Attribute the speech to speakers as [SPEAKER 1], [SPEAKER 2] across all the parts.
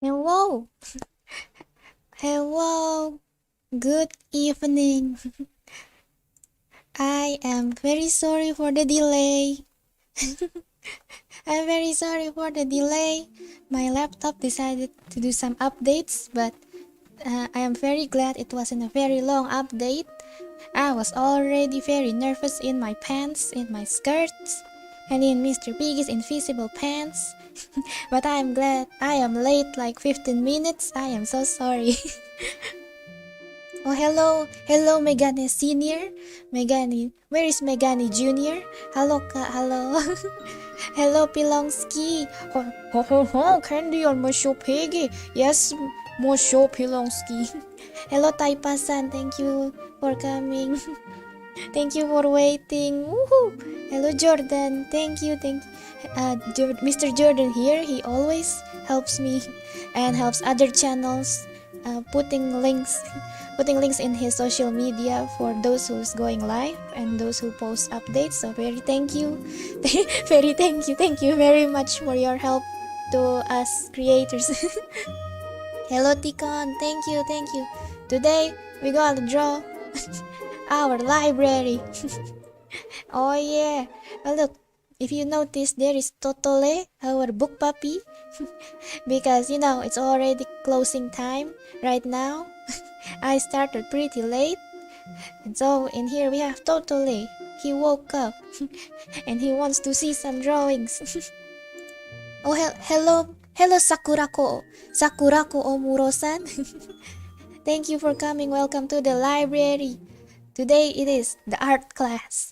[SPEAKER 1] Hello, hello, good evening. I am very sorry for the delay. I'm very sorry for the delay. My laptop decided to do some updates, but I am very glad it wasn't a very long update. I was already very nervous in my pants, in my skirts, and in Mr. Piggy's invisible pants. But I am glad I am late like 15 minutes. I am so sorry. Oh, hello Megane Senior, Megane, where is Megane Junior? Hello Kak, hello. Hello Pilongski. Candy on Monsieur Piggy. Yes, Monsieur Pilongski. Hello Taipasan, thank you for coming. Thank you for waiting. Woohoo! Hello Jordan, thank you. Mr. Jordan here, he always helps me and helps other channels putting links in his social media for those who's going live and those who post updates. So very thank you. Thank you very much for your help to us creators. Hello Tikon, thank you. Today we gotta draw our library. Oh yeah. Oh, look, if you notice, there is Totole, our book puppy. Because it's already closing time right now. I started pretty late, and so in here we have Totole. He woke up and he wants to see some drawings. Oh, hello Sakurako Omuro-san. Thank you for coming. Welcome to the library. Today it is the art class.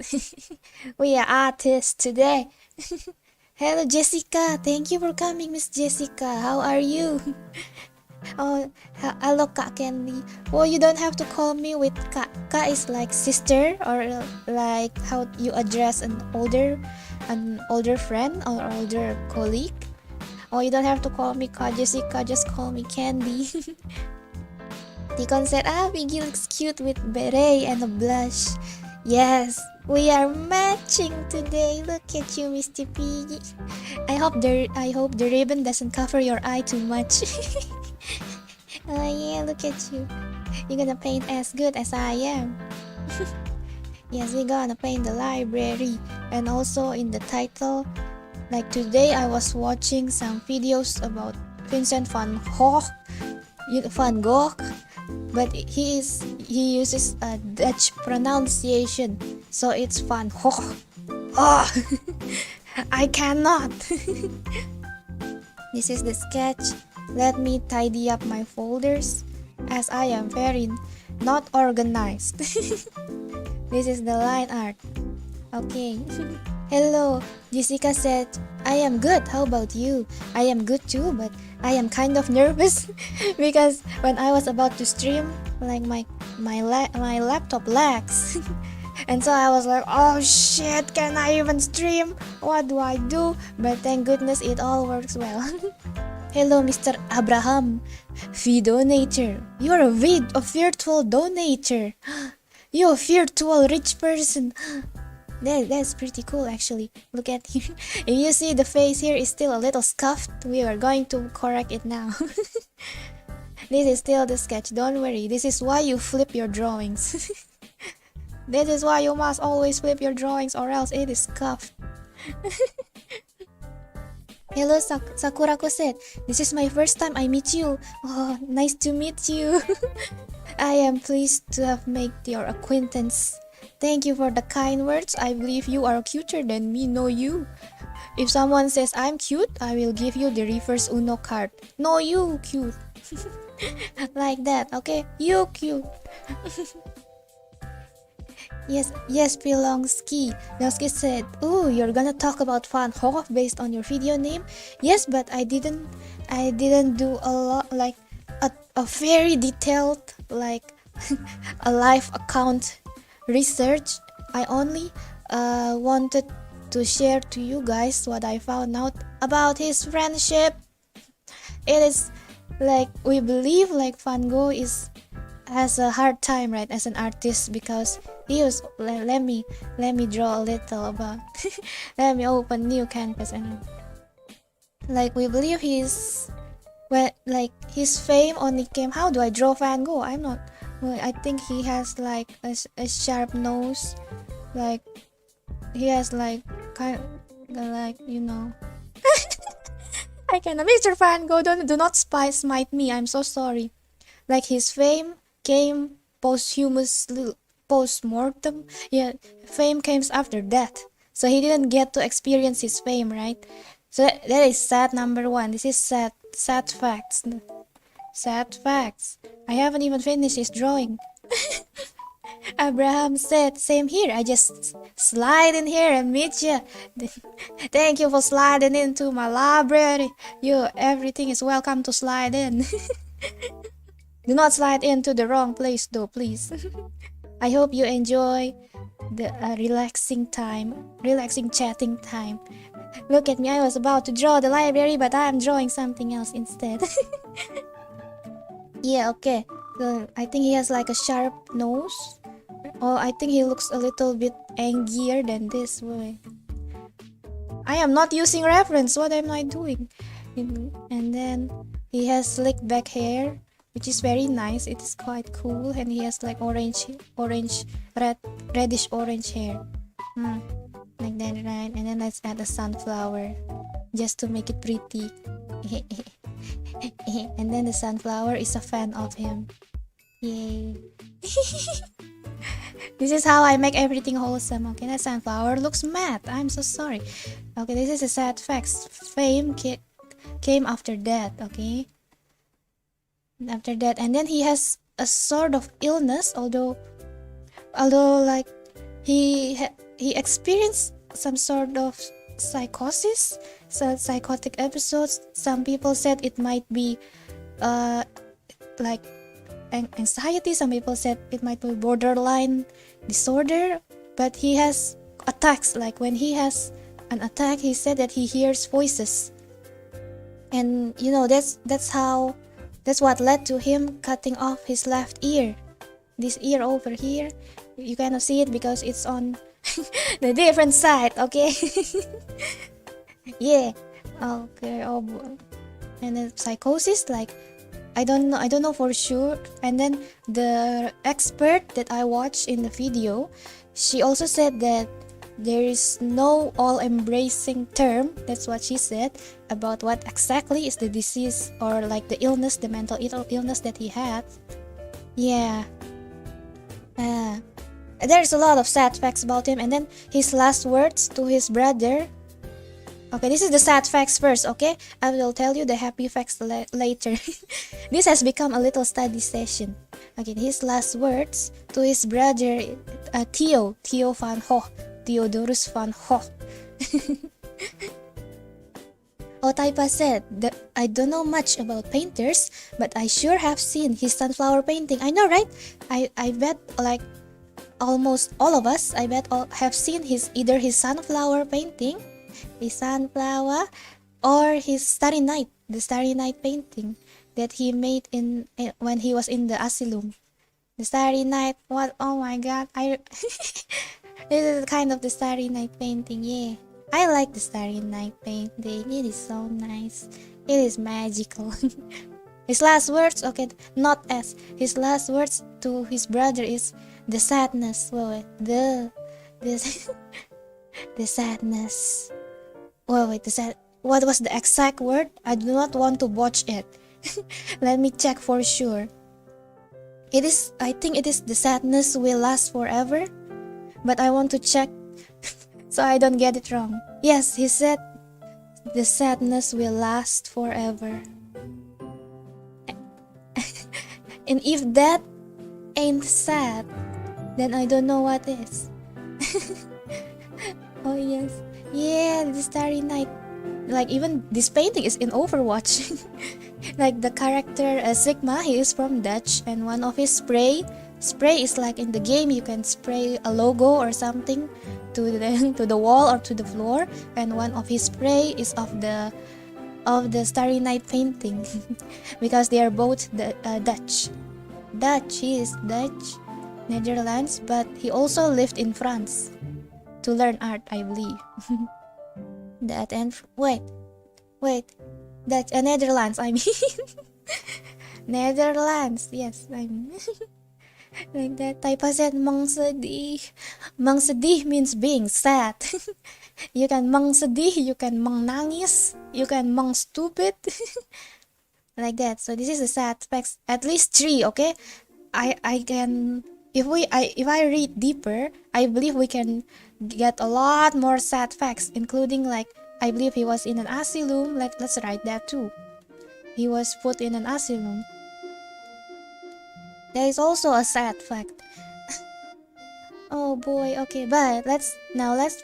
[SPEAKER 1] We are artists today. Hello Jessica, thank you for coming, Miss Jessica. How are you? Oh, hello Kak Candy. Oh, you don't have to call me with Kak. Kak is like sister, or like how you address an older friend or older colleague. Oh, you don't have to call me Kak Jessica, just call me Candy. Tikon said, Piggy looks cute with beret and a blush. Yes, we are matching today. Look at you, Mr. Piggy. I hope the ribbon doesn't cover your eye too much. Oh yeah, look at you. You're gonna paint as good as I am. Yes, we're gonna paint the library. And also in the title, like today I was watching some videos about Vincent van Gogh, but he uses a Dutch pronunciation, so it's Van Gogh. Oh, I cannot. This is the sketch. Let me tidy up my folders, as I am very not organized. This is the line art. Okay. Hello, Jessica said, I am good. How about you? I am good too, but I am kind of nervous because when I was about to stream, like my laptop lags. And so I was like, oh shit, can I even stream? What do I do? But thank goodness it all works well. Hello, Mr. Abraham, fee donator. You're a virtual donator. You're a virtual rich person. That's pretty cool actually. Look at him. If you see the face here is still a little scuffed, we are going to correct it now. This is still the sketch, don't worry. This is why you flip your drawings. This is why you must always flip your drawings or else it is scuffed. Hello Sakurako said, this is my first time I meet you. Oh, nice to meet you. I am pleased to have made your acquaintance. Thank you for the kind words. I believe you are cuter than me know you. If someone says I'm cute, I will give you the reverse Uno card. No, you cute. Like that, okay? You cute. Yes, Pilongski. Pilongski said, "Ooh, you're gonna talk about Fan Ho based on your video name." Yes, but I didn't do a lot like a very detailed like a live account research. I only wanted to share to you guys what I found out about his friendship. It is like we believe like Van Gogh is has a hard time, right, as an artist, because he was let me draw a little about let me open new canvas. And like we believe he's well, like his fame only came. How do I draw Van Gogh? I'm not well, I think he has like a sharp nose, like he has like kind like I cannot. Mr. Van Gogh, do not smite me, I'm so sorry. Like his fame came posthumously, post-mortem. Yeah, fame came after death, so he didn't get to experience his fame, right? So that is sad number one. This is sad facts. Sad facts. I haven't even finished his drawing. Abraham said, "Same here. I just slide in here and meet you. Thank you for sliding into my library. Everything is welcome to slide in. Do not slide into the wrong place, though, please." I hope you enjoy the relaxing chatting time. Look at me. I was about to draw the library, but I am drawing something else instead. Yeah, okay. So I think he has like a sharp nose. Oh, I think he looks a little bit angrier than this way. I am not using reference. What am I doing? And then he has slick back hair, which is very nice. It is quite cool. And he has like reddish orange hair. Like that, right? And then let's add a sunflower just to make it pretty. And then the sunflower is a fan of him. Yay. This is how I make everything wholesome. Okay, that sunflower looks mad. I'm so sorry. Okay, this is a sad fact. Fame came after death. Okay, after that, and then he has a sort of illness. Although like he experienced some sort of psychosis, so psychotic episodes. Some people said it might be like anxiety. Some people said it might be borderline disorder. But he has attacks. Like when he has an attack, he said that he hears voices, and that's what led to him cutting off his left ear. This ear over here, you cannot see it because it's on the different side. Okay. Yeah. Okay. Oh boy. And then psychosis, like I don't know for sure. And then the expert that I watched in the video, she also said that there is no all-embracing term, that's what she said, about what exactly is the disease or like the illness, the mental illness that he had. Yeah. There's a lot of sad facts about him. And then his last words to his brother. Okay, this is the sad facts first, okay? I will tell you the happy facts later. This has become a little study session. Okay, his last words to his brother, Theo van Gogh, Theodorus van Gogh. Otaipa said that I don't know much about painters, but I sure have seen his sunflower painting. I know, right? I bet like almost all of us, I bet all have seen either his sunflower painting, his sunflower, or his Starry Night, the Starry Night painting that he made when he was in the asylum. The Starry Night, what? Oh my god, this is kind of the Starry Night painting. Yeah, I like the Starry Night painting. It is so nice. It is magical. His last words, okay, not S. His last words to his brother is the sadness. Wait, the sadness. Wait, what was the exact word? I do not want to botch it. Let me check for sure. I think it is the sadness will last forever. But I want to check so I don't get it wrong. Yes, he said the sadness will last forever. And if that ain't sad, then I don't know what is. Oh yes, yeah, the Starry Night. Like even this painting is in Overwatch. Like the character Sigma, he is from Dutch, and one of his spray is like in the game you can spray a logo or something to the to the wall or to the floor, and one of his spray is of the Starry Night painting. Because they are both Dutch. He is Dutch, Netherlands, but he also lived in France to learn art, I believe. That and wait, Dutch, Netherlands. I mean, Netherlands. Yes, I mean, like that. Taipa said, "Mang sedih." Mang sedih means being sad. You can mang sedih, you can mang nangis, you can mang stupid. Like that. So this is the sad facts. At least 3. Okay, I can. If I read deeper, I believe we can get a lot more sad facts, including like I believe he was in an asylum. Like let's write that too. He was put in an asylum. There is also a sad fact. Oh boy. Okay, but let's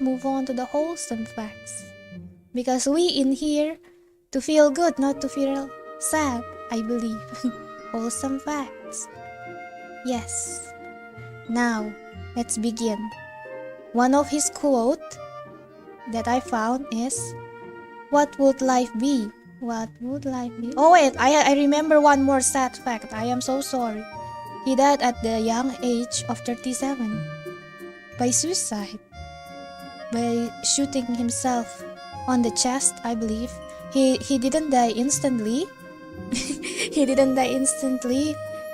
[SPEAKER 1] move on to the wholesome facts, because we in here to feel good, not to feel sad, I believe. Wholesome facts. Yes. Now, let's begin. One of his quote that I found is, "What would life be? What would life be?" Oh wait, I remember one more sad fact. I am so sorry. He died at the young age of 37 by suicide, by shooting himself on the chest, I believe. He didn't die instantly. He didn't die instantly.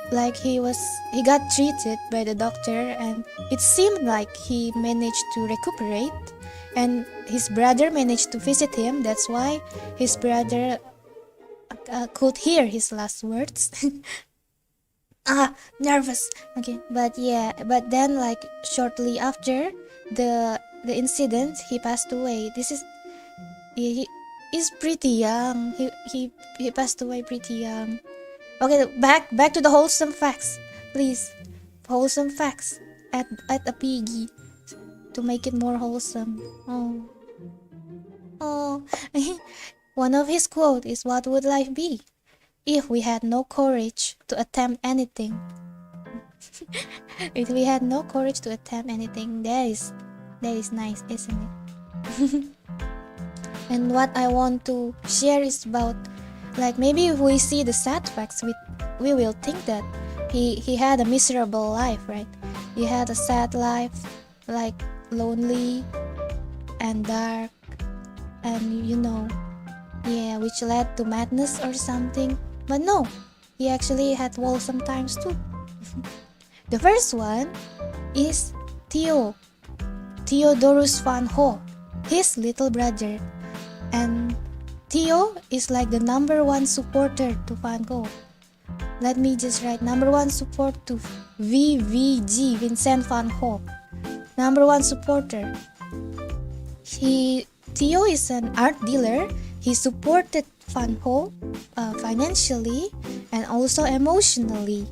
[SPEAKER 1] Like he got treated by the doctor, and it seemed like he managed to recuperate, and his brother managed to visit him. That's why his brother could hear his last words. Nervous. Okay, but then like shortly after the incident, he passed away. He is pretty young. He passed away pretty young. Okay, back to the wholesome facts, please. Wholesome facts at a piggy to make it more wholesome. Oh. One of his quote is, "What would life be if we had no courage to attempt anything?" If we had no courage to attempt anything, that is nice, isn't it? And what I want to share is about, like, maybe if we see the sad facts, we will think that he had a miserable life, right? He had a sad life, like lonely and dark, and which led to madness or something. But no, he actually had wholesome times too. The first one is Theodorus van Gogh, his little brother, and Theo is like the #1 supporter to Van Gogh. Let me just write #1 support to VVG, Vincent van Gogh. #1 supporter. Theo is an art dealer. He supported Van Gogh financially and also emotionally.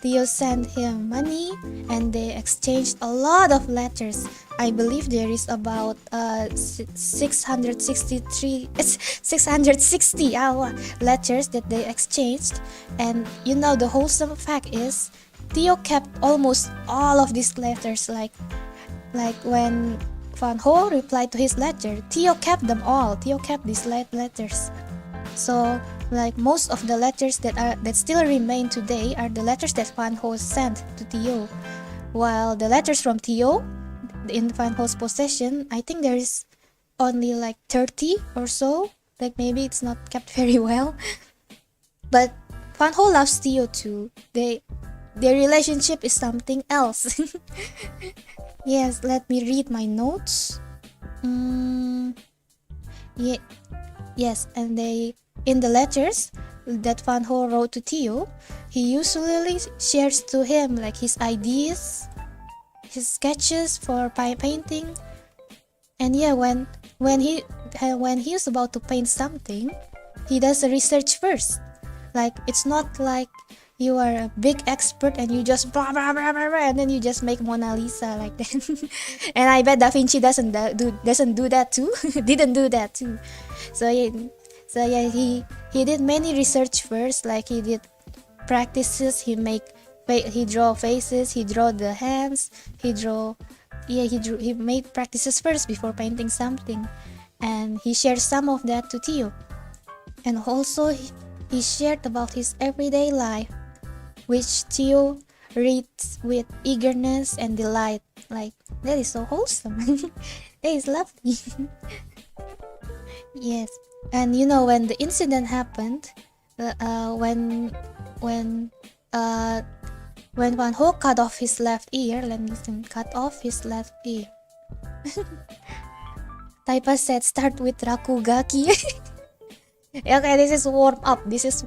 [SPEAKER 1] Theo sent him money, and they exchanged a lot of letters. I believe there is about 660 letters that they exchanged. And the wholesome fact is, Theo kept almost all of these letters. Like when Van Gogh replied to his letter, Theo kept them all. Theo kept these letters. So, like, most of the letters that still remain today are the letters that Van Gogh sent to Theo. While the letters from Theo in Van Gogh's possession, I think there is only like 30 or so. Like, maybe it's not kept very well. But Van Gogh loves Theo too. Their relationship is something else. Yes, let me read my notes. Yes, and in the letters that Van Gogh wrote to Theo, he usually shares to him like his ideas, his sketches for painting. And when he is about to paint something, he does a research first. Like, it's not like you are a big expert and you just blah blah blah blah, blah and then you just make Mona Lisa like that. And I bet Da Vinci doesn't do that too. Didn't do that too. So yeah, he did many research first, like he did practices. He draw faces, he draw the hands, he made practices first before painting something, and he shared some of that to Theo. And also he shared about his everyday life, which Theo reads with eagerness and delight. Like, that is so wholesome. That is lovely. Yes. And you know, when the incident happened, when Van Ho cut off his left ear, let me see, cut off his left ear. Taipa said start with Rakugaki. Okay, this is warm up. This is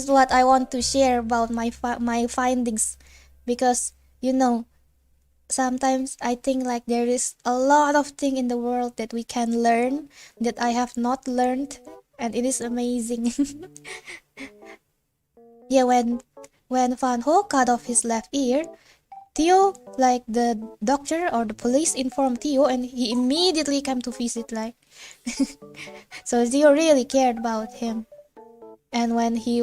[SPEAKER 1] what I want to share about my findings, because you know, sometimes I think like there is a lot of things in the world that we can learn that I have not learned, and it is amazing. Yeah, when Van Ho cut off his left ear, Theo, like the doctor or the police informed Theo, and he immediately came to visit, like. So Theo really cared about him. And when he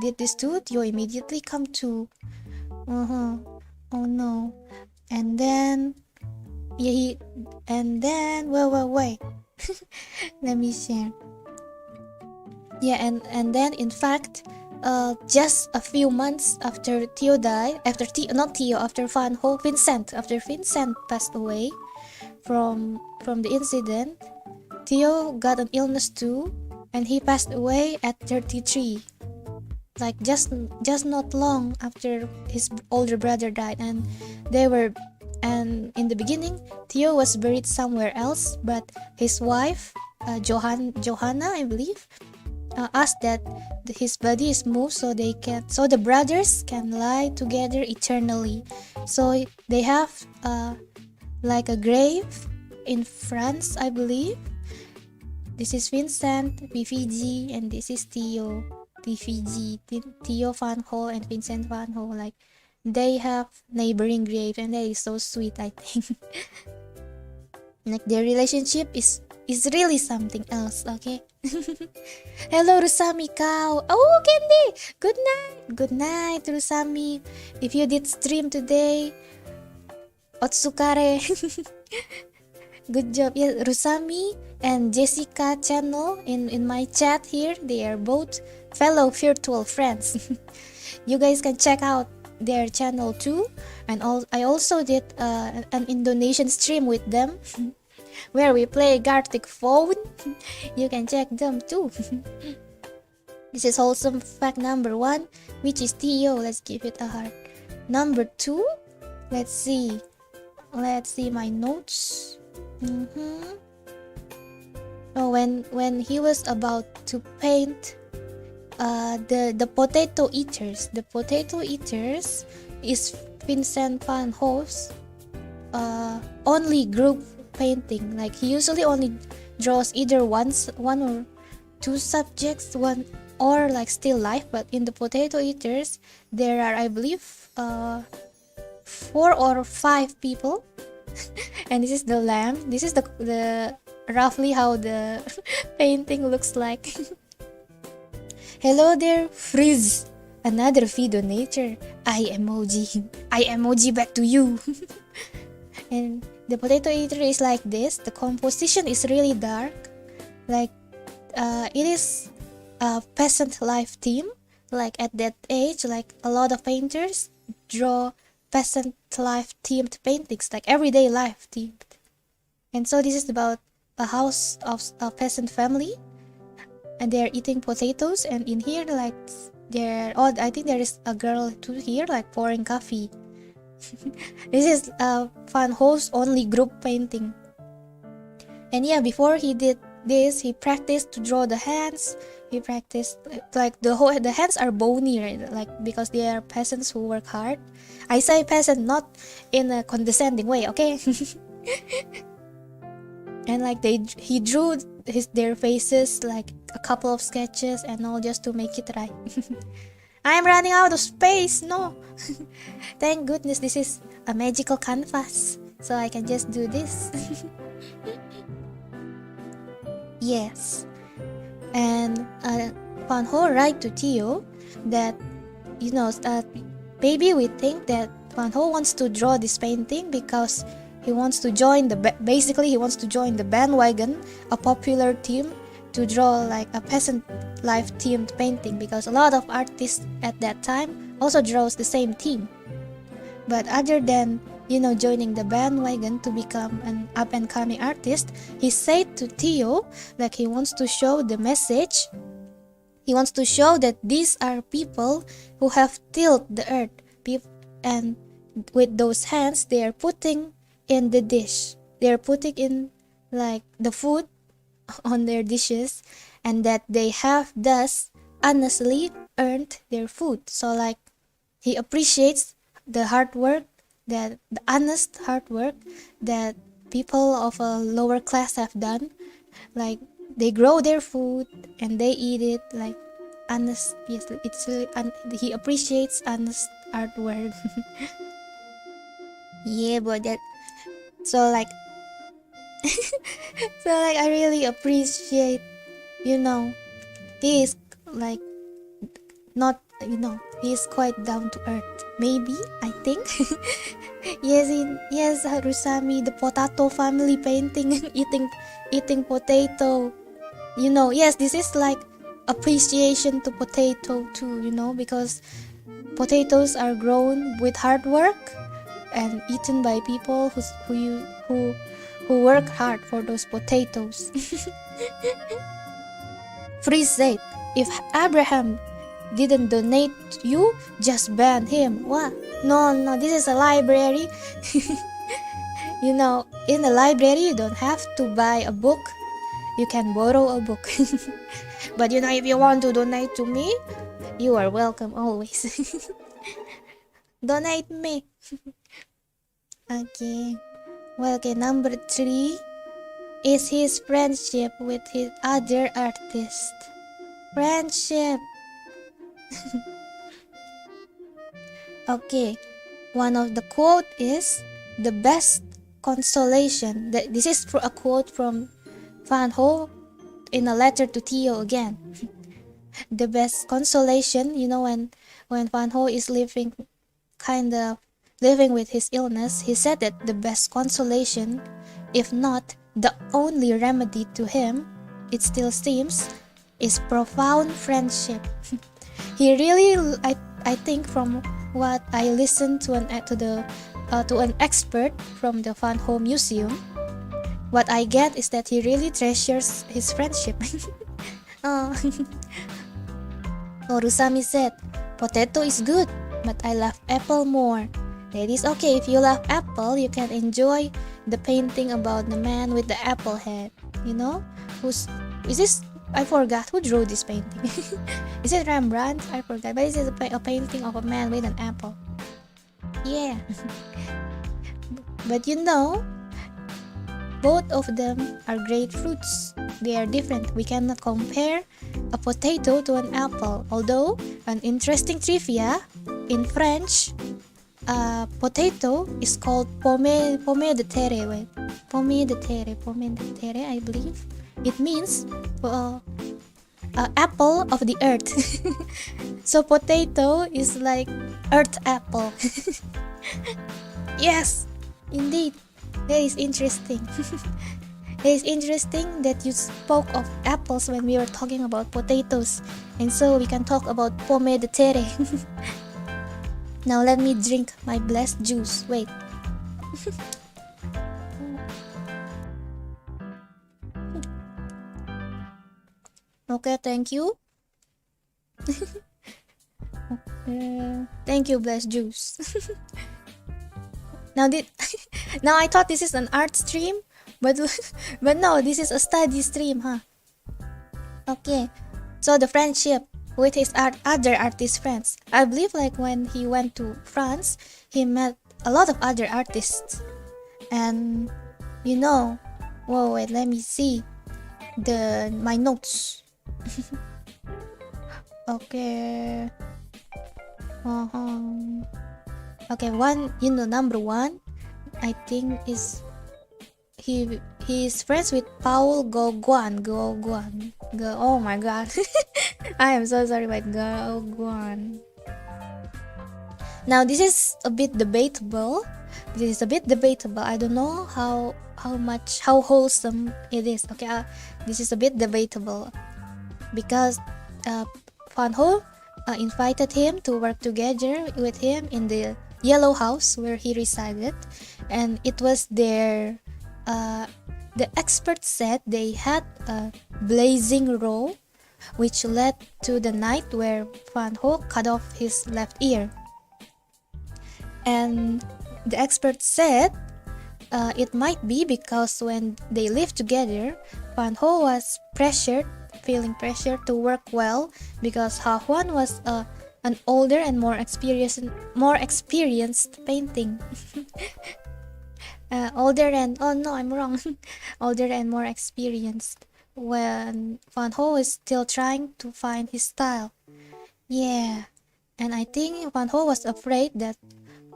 [SPEAKER 1] did this too, Theo immediately come to. Oh no. And then wait. Let me share. Yeah, and then in fact, just a few months after Theo died, after Vincent passed away from the incident, Theo got an illness too, and he passed away at 33. Like just not long after his older brother died, and in the beginning Theo was buried somewhere else, but his wife, Johanna, I believe, asked that his body is moved so the brothers can lie together eternally. So they have like a grave in France, I believe. This is Vincent, BVG, and this is Theo, BVG, Theo Van Ho and Vincent Van Ho. Like, they have neighboring grave, and that is so sweet, I think. Like, their relationship is really something else, okay? Hello, Rusami Cow. Oh, Candy! Good night! Good night, Rusami. If you did stream today, Otsukare. Good job. Yeah, Rusami and Jessica channel in my chat here, they are both fellow virtual friends. You guys can check out their channel too. And I also did an Indonesian stream with them where we play Gartic Phone. You can check them too. This is wholesome fact number 1, which is Theo. Let's give it a heart. Number 2, let's see my notes. Oh, when he was about to paint the potato eaters. The potato eaters is Vincent Van Ho's only group painting. Like, he usually only draws either one or two subjects, one or like still life. But in the potato eaters, there are, I believe, 4 or 5 people. And this is the lamb. This is the roughly how the painting looks like. Hello there, Frizz. Another video nature. I emoji back to you. And the potato eater is like this. The composition is really dark. Like, it is a peasant life theme. Like, at that age, like a lot of painters draw peasant life themed paintings, like everyday life themed. And so this is about a house of a peasant family, and they're eating potatoes. And in here, like, I think there is a girl too here, like pouring coffee. This is Van Ho's only group painting. And yeah, before he did this, he practiced to draw the hands. He practiced like the hands are bony, right? Like, because they are peasants who work hard. I say peasant not in a condescending way, okay? And like he drew their faces like a couple of sketches and all just to make it right. I'm running out of space. No. Thank goodness this is a magical canvas, so I can just do this. Yes. And Van Ho write to Theo that, maybe we think that Van Ho wants to draw this painting because he wants to join he wants to join the bandwagon, a popular team, to draw like a peasant life themed painting, because a lot of artists at that time also draws the same theme. But other than joining the bandwagon to become an up and coming artist, he said to Theo like he wants to show the message. He wants to show that these are people who have tilled the earth, and with those hands they are putting in the dish. They are putting in like the food on their dishes, and that they have thus honestly earned their food. So like he appreciates the hard work, the honest hard work that people of a lower class have done. Like they grow their food and they eat it like honest. Yes, it's really he appreciates honest hard work. Yeah, but that so like I really appreciate, he is like not, he is quite down to earth, maybe, I think. Yes, Harusami, the potato family painting, eating potato, yes, this is like appreciation to potato too, because potatoes are grown with hard work and eaten by people who work hard for those potatoes. Freeze said, if Abraham didn't donate you, just ban him. What? No, this is a library. In the library you don't have to buy a book. You can borrow a book. But if you want to donate to me, you are welcome always. Donate me. Okay. Well, okay, number 3 is his friendship with his other artist. Friendship. Okay, one of the quote is, the best consolation. This is a quote from Van Ho in a letter to Theo again. The best consolation, when Van Ho is living with his illness, he said that the best consolation, if not the only remedy to him, it still seems, is profound friendship. He really, I think, from what I listened to an expert from the Van Ho Museum, what I get is that he really treasures his friendship. Oh. Rusami said, potato is good, but I love apple more. That is okay. If you love apple, you can enjoy the painting about the man with the apple head. Is this? I forgot who drew this painting. Is it Rembrandt? I forgot. But this is a painting of a man with an apple. Yeah. But both of them are great fruits. They are different. We cannot compare a potato to an apple. Although, an interesting trivia, in French, potato is called pomme de terre. Wait, pomme de terre, I believe. It means apple of the earth. So potato is like earth apple. Yes, indeed. That is interesting. It is interesting that you spoke of apples when we were talking about potatoes, and so we can talk about pomme de terre. Now let me drink my blessed juice. Wait. Okay, thank you. Okay. Thank you, blessed juice. Now I thought this is an art stream, but no, this is a study stream, huh? Okay. So the friendship with his other artist friends. I believe like when he went to France, he met a lot of other artists. And whoa, wait, let me see my notes. Okay. Okay, number one, I think is he's friends with Paul Gogwan. Oh my god. I am so sorry about Gogwan. Now this is a bit debatable. I don't know how wholesome it is. Okay, this is a bit debatable because Fan Ho invited him to work together with him in the yellow house where he resided, and it was there. The experts said they had a blazing row, which led to the night where Fan Ho cut off his left ear. And the experts said it might be because when they lived together, Fan Ho was feeling pressured to work well because Ha Hwan was an older and more experienced painting. Older and more experienced when Fan Ho is still trying to find his style. Yeah, and I think Fan Ho was afraid that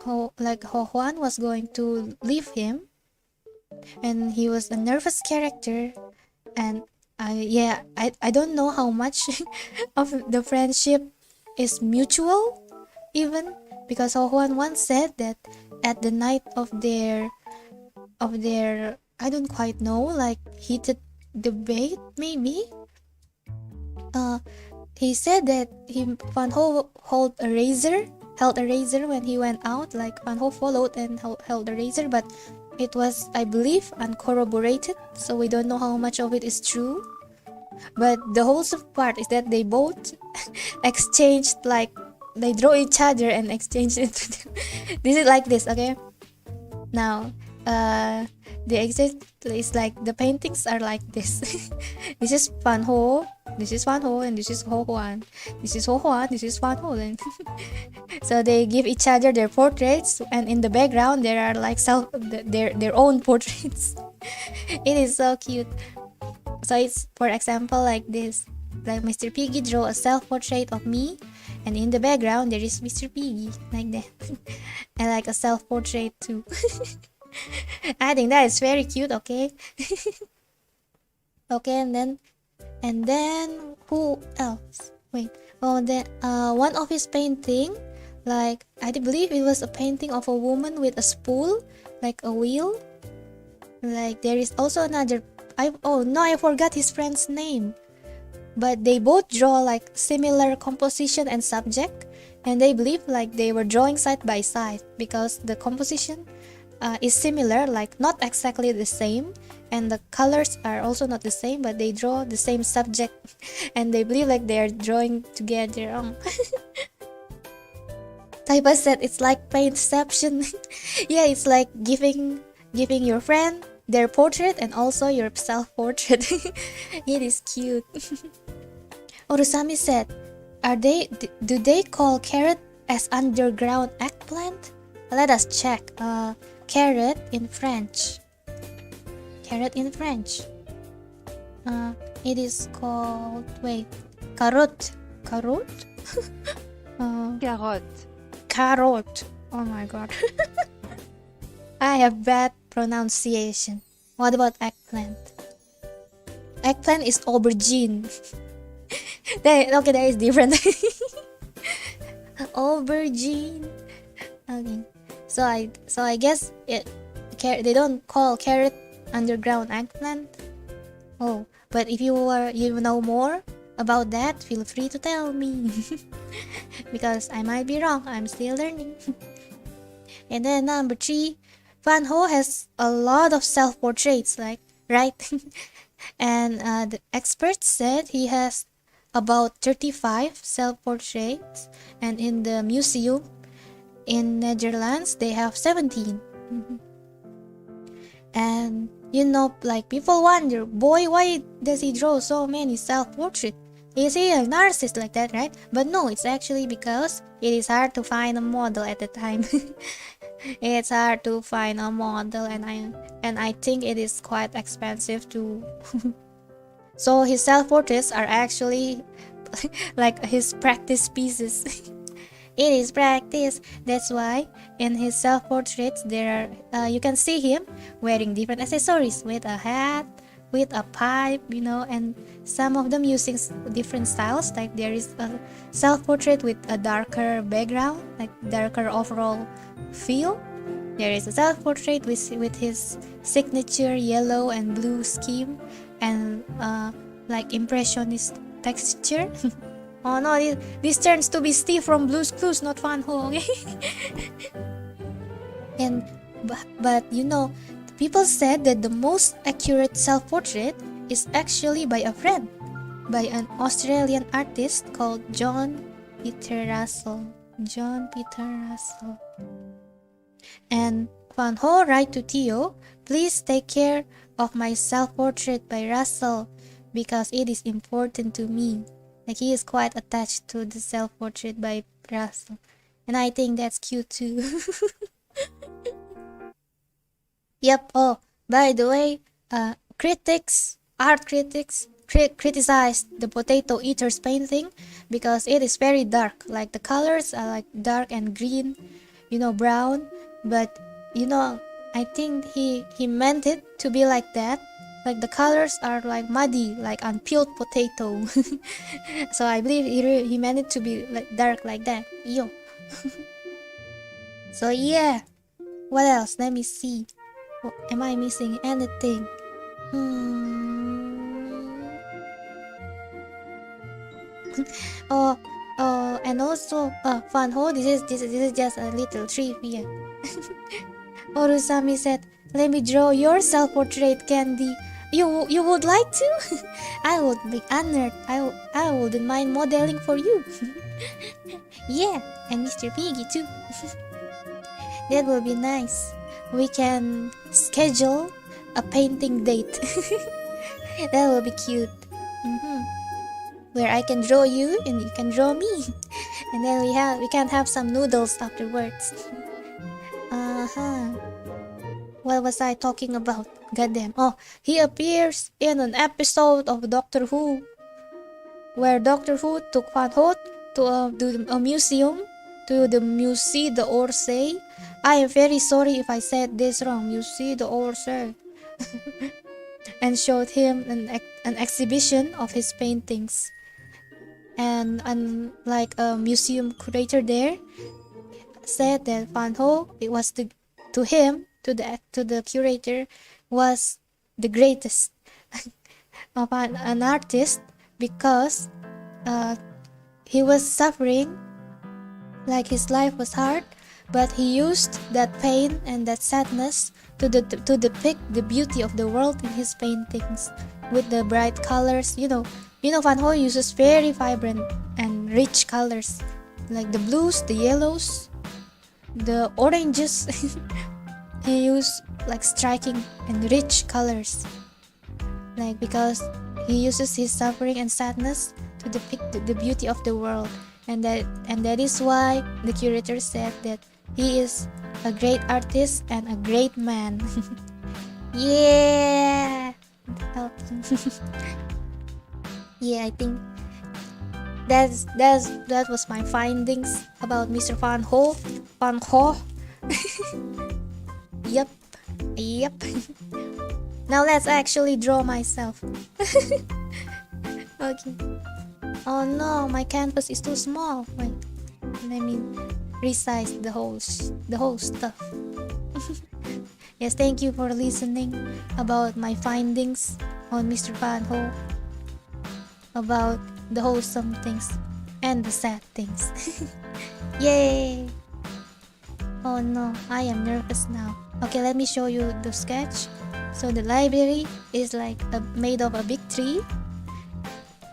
[SPEAKER 1] Ho Hwan was going to leave him, and he was a nervous character, and I don't know how much of the friendship is mutual, even because Ho Hwan once said that at the night of their I don't quite know, like heated debate maybe. He said that Fan Ho held a razor when he went out. Like Fan Ho followed and held a razor, but it was, I believe, uncorroborated, so we don't know how much of it is true. But the wholesome part is that they both exchanged, like they draw each other and exchanged it. This is like this, okay? Now, the exact is like the paintings are like this. This is Fan Ho, this is Fan Ho, and this is Ho Hwan. This is Ho Hwan, this is Fan Ho. And so they give each other their portraits, and in the background there are like their own portraits. It is so cute. So it's, for example, like this. Like Mr. Piggy draw a self-portrait of me, and in the background there is Mr. Piggy, like that. And like a self-portrait too. I think that is very cute, okay? Okay, and then who else? Wait. Oh, then one of his painting, like I believe it was a painting of a woman with a spool, like a wheel. Like there is also another. I forgot his friend's name. But they both draw like similar composition and subject, and they believe like they were drawing side by side because the composition is similar, like not exactly the same, and the colors are also not the same, but they draw the same subject and they believe like they're drawing together. Taiba said it's like paintception. Yeah, it's like giving your friend their portrait and also your self-portrait. It is cute. Orusami said, do they call carrot as underground eggplant? Let us check. Carrot in French. It is called, carotte. Carrot. Oh my god. I have bad pronunciation. What about eggplant? Eggplant is aubergine. That is different. Aubergine. Okay. So I guess they don't call carrot underground eggplant. Oh, but if you know more about that, feel free to tell me. Because I might be wrong. I'm still learning. And then number 3, Fan Ho has a lot of self-portraits, like, right? And the experts said he has about 35 self-portraits, and in the museum in Netherlands they have 17. And like people wonder, boy, why does he draw so many self-portraits? Is he a narcissist like that, right? But no, it's actually because it is hard to find a model at the time. It's hard to find a model, and I think it is quite expensive to So his self-portraits are actually like his practice pieces. It is practice. That's why in his self-portraits there are you can see him wearing different accessories with a hat, with a pipe, and some of them using different styles. Like there is a self-portrait with a darker background, like darker overall feel. There is a self-portrait with his signature yellow and blue scheme and like impressionist texture. Oh no, this turns to be Steve from Blue's Clues, not Fanho, okay? But people said that the most accurate self-portrait is actually by a friend, by an Australian artist called John Peter Russell. And Fanho write to Theo, please take care of my self-portrait by Russell because it is important to me. Like he is quite attached to the self-portrait by Russell. And I think that's cute too. Yep. Oh, by the way, art critics criticized the Potato Eater's painting because it is very dark. Like the colors are like dark and green, brown. But I think he meant it to be like that. Like the colors are like muddy, like unpeeled potato. So I believe he meant it to be like dark like that. Yo. So yeah. What else? Let me see. Oh, am I missing anything? Oh, and also, Fanho, this is just a little trivia. Orusami said, "Let me draw your self-portrait, Candy. You would like to? I would be honored. I wouldn't mind modeling for you." Yeah, and Mr. Piggy too. That will be nice. We can schedule a painting date. That will be cute. Where I can draw you and you can draw me, and then we can have some noodles afterwards. What was I talking about? Goddamn. Oh, he appears in an episode of Doctor Who, where Doctor Who took Fanho to a museum, to the Musée d'Orsay. I am very sorry if I said this wrong. Musée d'Orsay. And showed him an exhibition of his paintings. And like a museum curator there said that Fanho, it was to the curator, was the greatest of an artist because he was suffering, like his life was hard, but he used that pain and that sadness to depict the beauty of the world in his paintings with the bright colors. Fanho uses very vibrant and rich colors, like the blues, the yellows, the oranges. He used like striking and rich colors, like because he uses his suffering and sadness to depict the beauty of the world, and that is why the curator said that he is a great artist and a great man. Yeah. Yeah, I think that was my findings about Mr. Fanho. Yep. Now let's actually draw myself. Okay. Oh no, my canvas is too small. Wait, let me resize the whole stuff. Yes, thank you for listening about my findings on Mr. Fanho, about the wholesome things and the sad things. Yay! Oh no, I am nervous now. Okay, let me show you the sketch. So the library is like made of a big tree.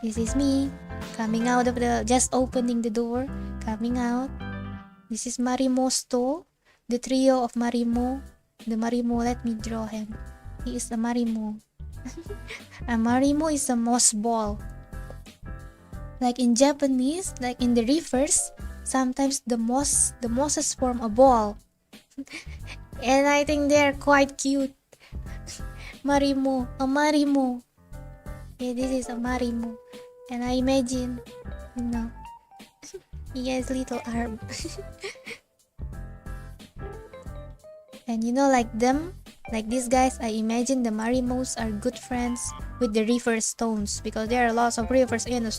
[SPEAKER 1] This is me coming out of just opening the door, coming out. This is Marimo's store, the trio of Marimo. The Marimo, let me draw him. He is a Marimo. A Marimo is a moss ball. Like in Japanese, like in the rivers, sometimes the mosses form a ball. And I think they're quite cute. Marimo, a Marimo. Okay, this is a Marimo, and I imagine, you know, he has little arm. And you know, like them, like these guys, I imagine the Marimos are good friends with the river stones, because there are lots of rivers in the...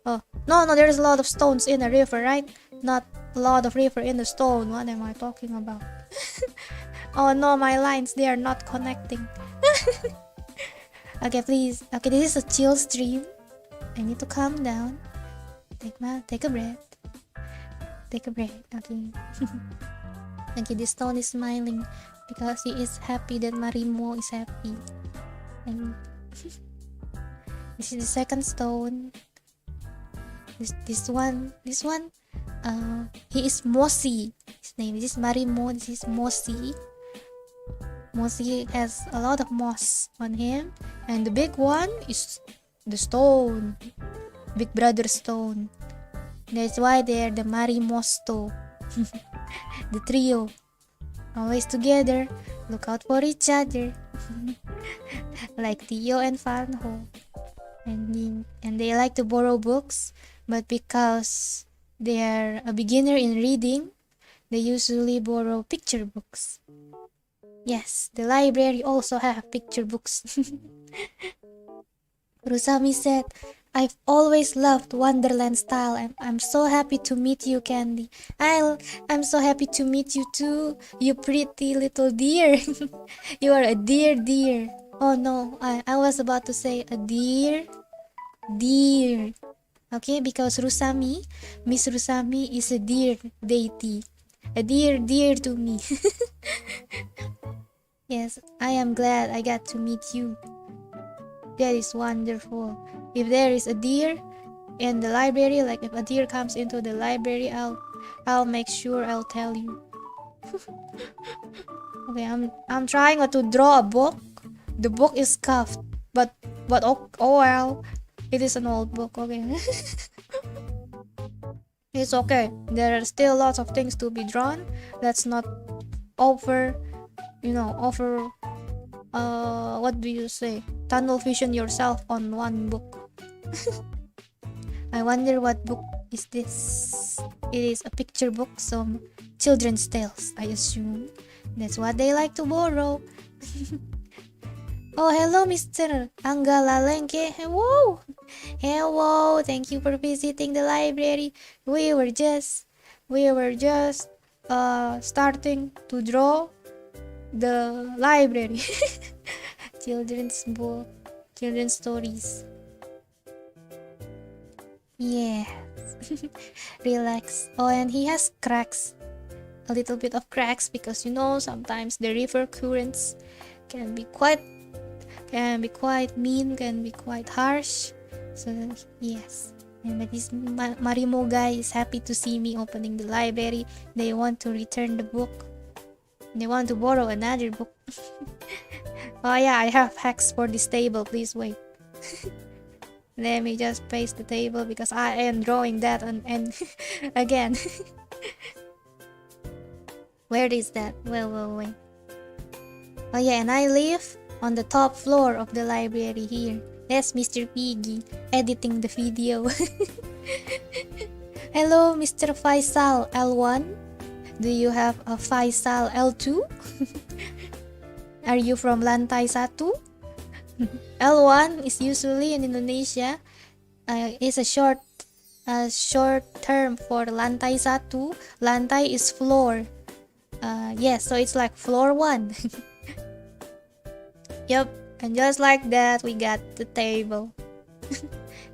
[SPEAKER 1] Oh, no, there's a lot of stones in the river, right? Not a lot of river in the stone. What am I talking about? Oh no, my lines, they are not connecting. Okay, please. Okay, this is a chill stream. I need to calm down. Take a breath. Take a breath. Okay. Okay, this stone is smiling because he is happy that Marimo is happy. And this is the second stone. This one, he is mossy. His name is Marimo. This is mossy. Mossy has a lot of moss on him, and the big one is the stone, big brother stone. That's why they're the Marimosto. The trio, always together, look out for each other. Like Tio and Fanho. And they like to borrow books, but because they are a beginner in reading, they usually borrow picture books. Yes, the library also have picture books. Rusami said, I've always loved Wonderland style, and I'm so happy to meet you, Candy. I'm so happy to meet you too, you pretty little deer. You are a deer. Oh no, I was about to say a deer. Okay, because Miss Rusami is a deer deity. A dear to me. Yes, I am glad I got to meet you. That is wonderful. If there is a deer in the library, like if a deer comes into the library, I'll make sure I'll tell you. Okay, I'm trying to draw a book. The book is scuffed, but oh well, it is an old book. Okay. It's okay. There are still lots of things to be drawn. Let's not over what do you say, tunnel vision yourself on one book. I wonder what book is this. It is a picture book, some children's tales, I assume. That's what they like to borrow. Oh, hello, Mr. Anggalalengke. Hello, thank you for visiting the library. We were just starting to draw the library. Children's book, children's stories. Yes. Relax. Oh, and he has cracks, a little bit of cracks, because sometimes the river currents can be quite mean, can be quite harsh. So yes. And this Marimo guy is happy to see me opening the library. They want to return the book. They want to borrow another book. Oh yeah, I have hacks for this table. Please wait. Let me just paste the table because I am drawing that and again. Where is that? Wait. Oh yeah, and I live on the top floor of the library here. That's Mr. Piggy editing the video. Hello, Mr. Faisal L1. Do you have a Faisal L2? Are you from Lantai 1? L1 is usually in Indonesia. Is a short term for Lantai 1. Lantai is floor. Yes, so it's like floor 1. Yep, and just like that, we got the table.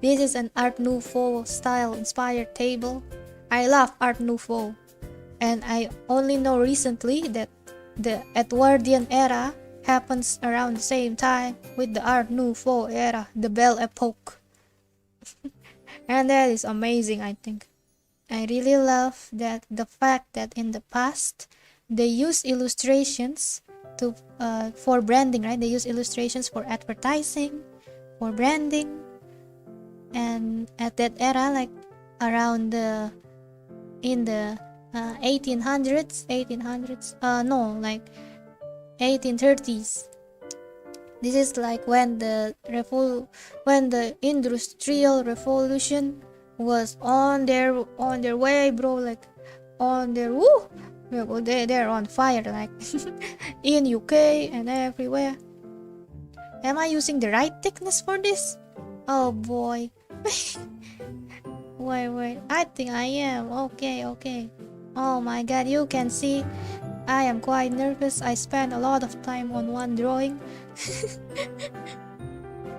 [SPEAKER 1] This is an Art Nouveau style inspired table. I love Art Nouveau. And I only know recently that the Edwardian era happens around the same time with the Art Nouveau era, the Belle Epoque. And that is amazing, I think. I really love that the fact that in the past they use illustrations for branding, right? They use illustrations for advertising, for branding. And at that era, like around in the 1830s, This is like when the industrial revolution was on their way, bro. Like on their woo, they're on fire, like in UK and everywhere. Am I using the right thickness for this? Oh boy. Wait, I think I am. Okay. Oh my god, you can see I am quite nervous. I spent a lot of time on one drawing.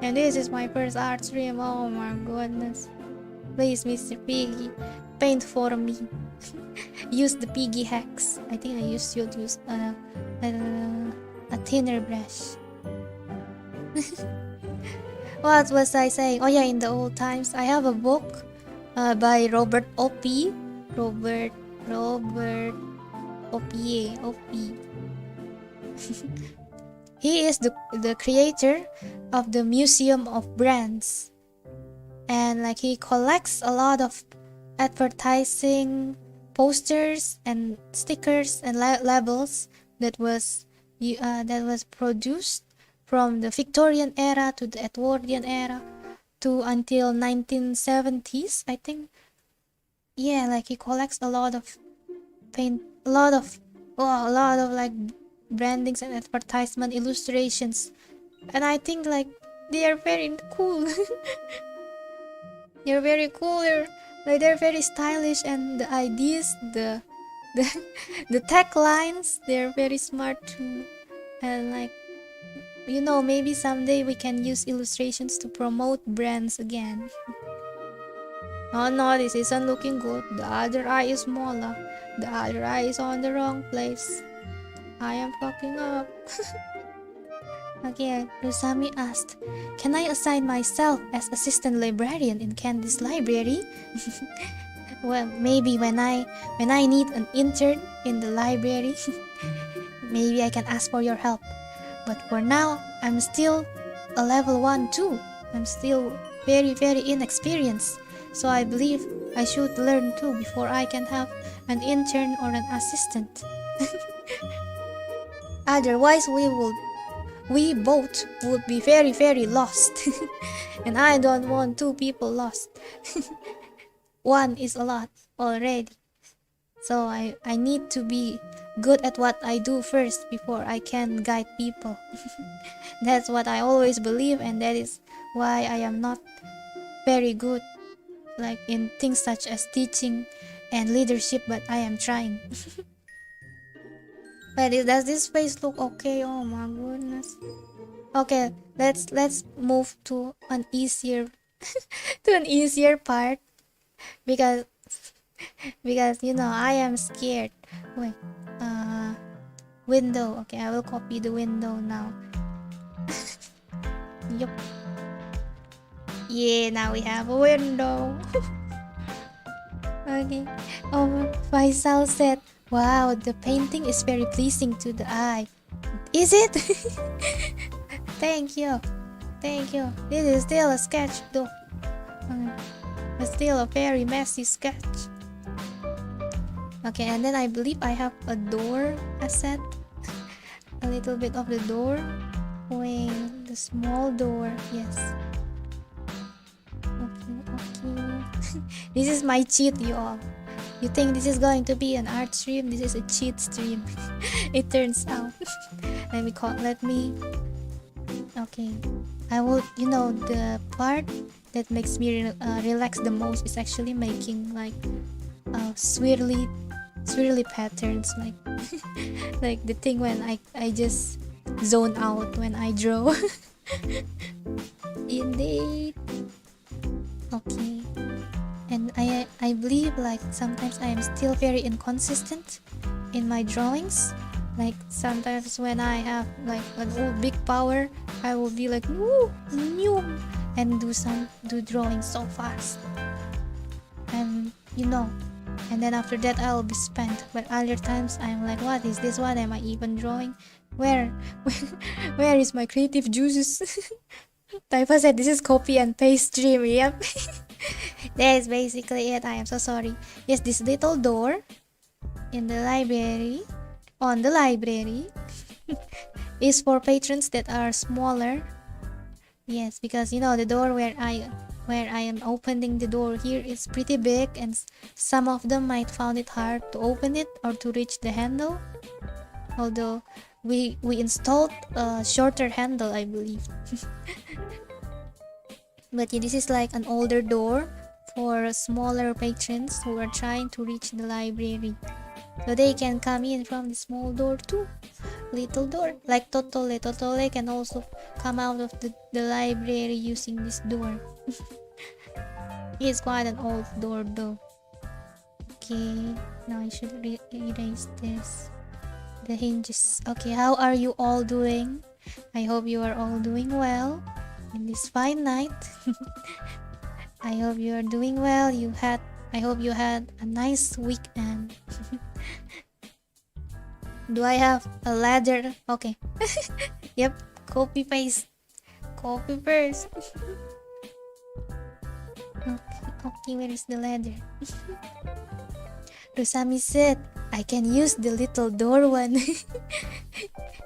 [SPEAKER 1] And this is my first art stream. Oh my goodness. Please, Mr. Piggy, paint for me. Use the piggy hacks. I think I should use a thinner brush. What was I saying? Oh yeah, in the old times, I have a book by Robert Opie. Robert Opie. He is the creator of the Museum of Brands, and like he collects a lot of advertising posters and stickers and labels that was produced from the Victorian era to the Edwardian era to until 1970s, I think. Yeah, like he collects a lot of a lot of like brandings and advertisement illustrations, and I think like they are very cool. They're very cool. They're very stylish, and the ideas, the the taglines, they're very smart too. And like, maybe someday we can use illustrations to promote brands again. Oh no, this isn't looking good. The other eye is smaller. The other eye is on the wrong place. I am fucking up. Okay, Rusami asked, "Can I assign myself as assistant librarian in Candy's library?" Well, maybe when I need an intern in the library, maybe I can ask for your help. But for now, I'm still a level 1 too. I'm still very inexperienced. So I believe I should learn too before I can have an intern or an assistant. Otherwise, we both would be very lost. And I don't want 2 people lost. 1 is a lot already. So I need to be good at what I do first before I can guide people. That's what I always believe, and that is why I am not very good like in things such as teaching and leadership, but I am trying. But does this face look okay? Oh my goodness. Okay, let's move to an easier part, because I am scared. Wait, window. Okay, I will copy the window now. Yup. Yeah, now we have a window. Okay. Oh, Faisal said, "Wow, the painting is very pleasing to the eye." Is it? Thank you. This is still a sketch though. But still a very messy sketch. Okay, and then I believe I have a door asset. A little bit of the door. Wait, the small door. Yes. Okay. This is my cheat, you all. You think this is going to be an art stream? This is a cheat stream. It turns out. Let me. Okay. I will. The part that makes me relax the most is actually making like swirly patterns, like like the thing when I just zone out when I draw. Indeed. Okay. And I believe like sometimes I am still very inconsistent in my drawings. Like sometimes when I have like an big power, I will be like woo, and do drawing so fast. And and then after that I'll be spent. But other times I'm like, what is this? What am I even drawing? Where is my creative juices? Taifa said this is copy and paste stream. Yep. That is basically it. I am so sorry. Yes, this little door in the library, on the library. is for patrons that are smaller. Yes, because you know the door where I am opening the door here is pretty big, and some of them might find it hard to open it or to reach the handle. Although we installed a shorter handle, I believe. But yeah, this is like an older door for smaller patrons who are trying to reach the library, so they can come in from the small door too. Little door, like Totole can also come out of the library using this door. It's quite an old door though. Okay, now I should erase this. The hinges. Okay, how are you all doing? I hope you are all doing well in this fine night. I hope you are doing well. I hope you had a nice weekend. Do I have a ladder? Okay. Yep, copy paste. Copy paste. Okay, where is the ladder? Rusami said, I can use the little door one.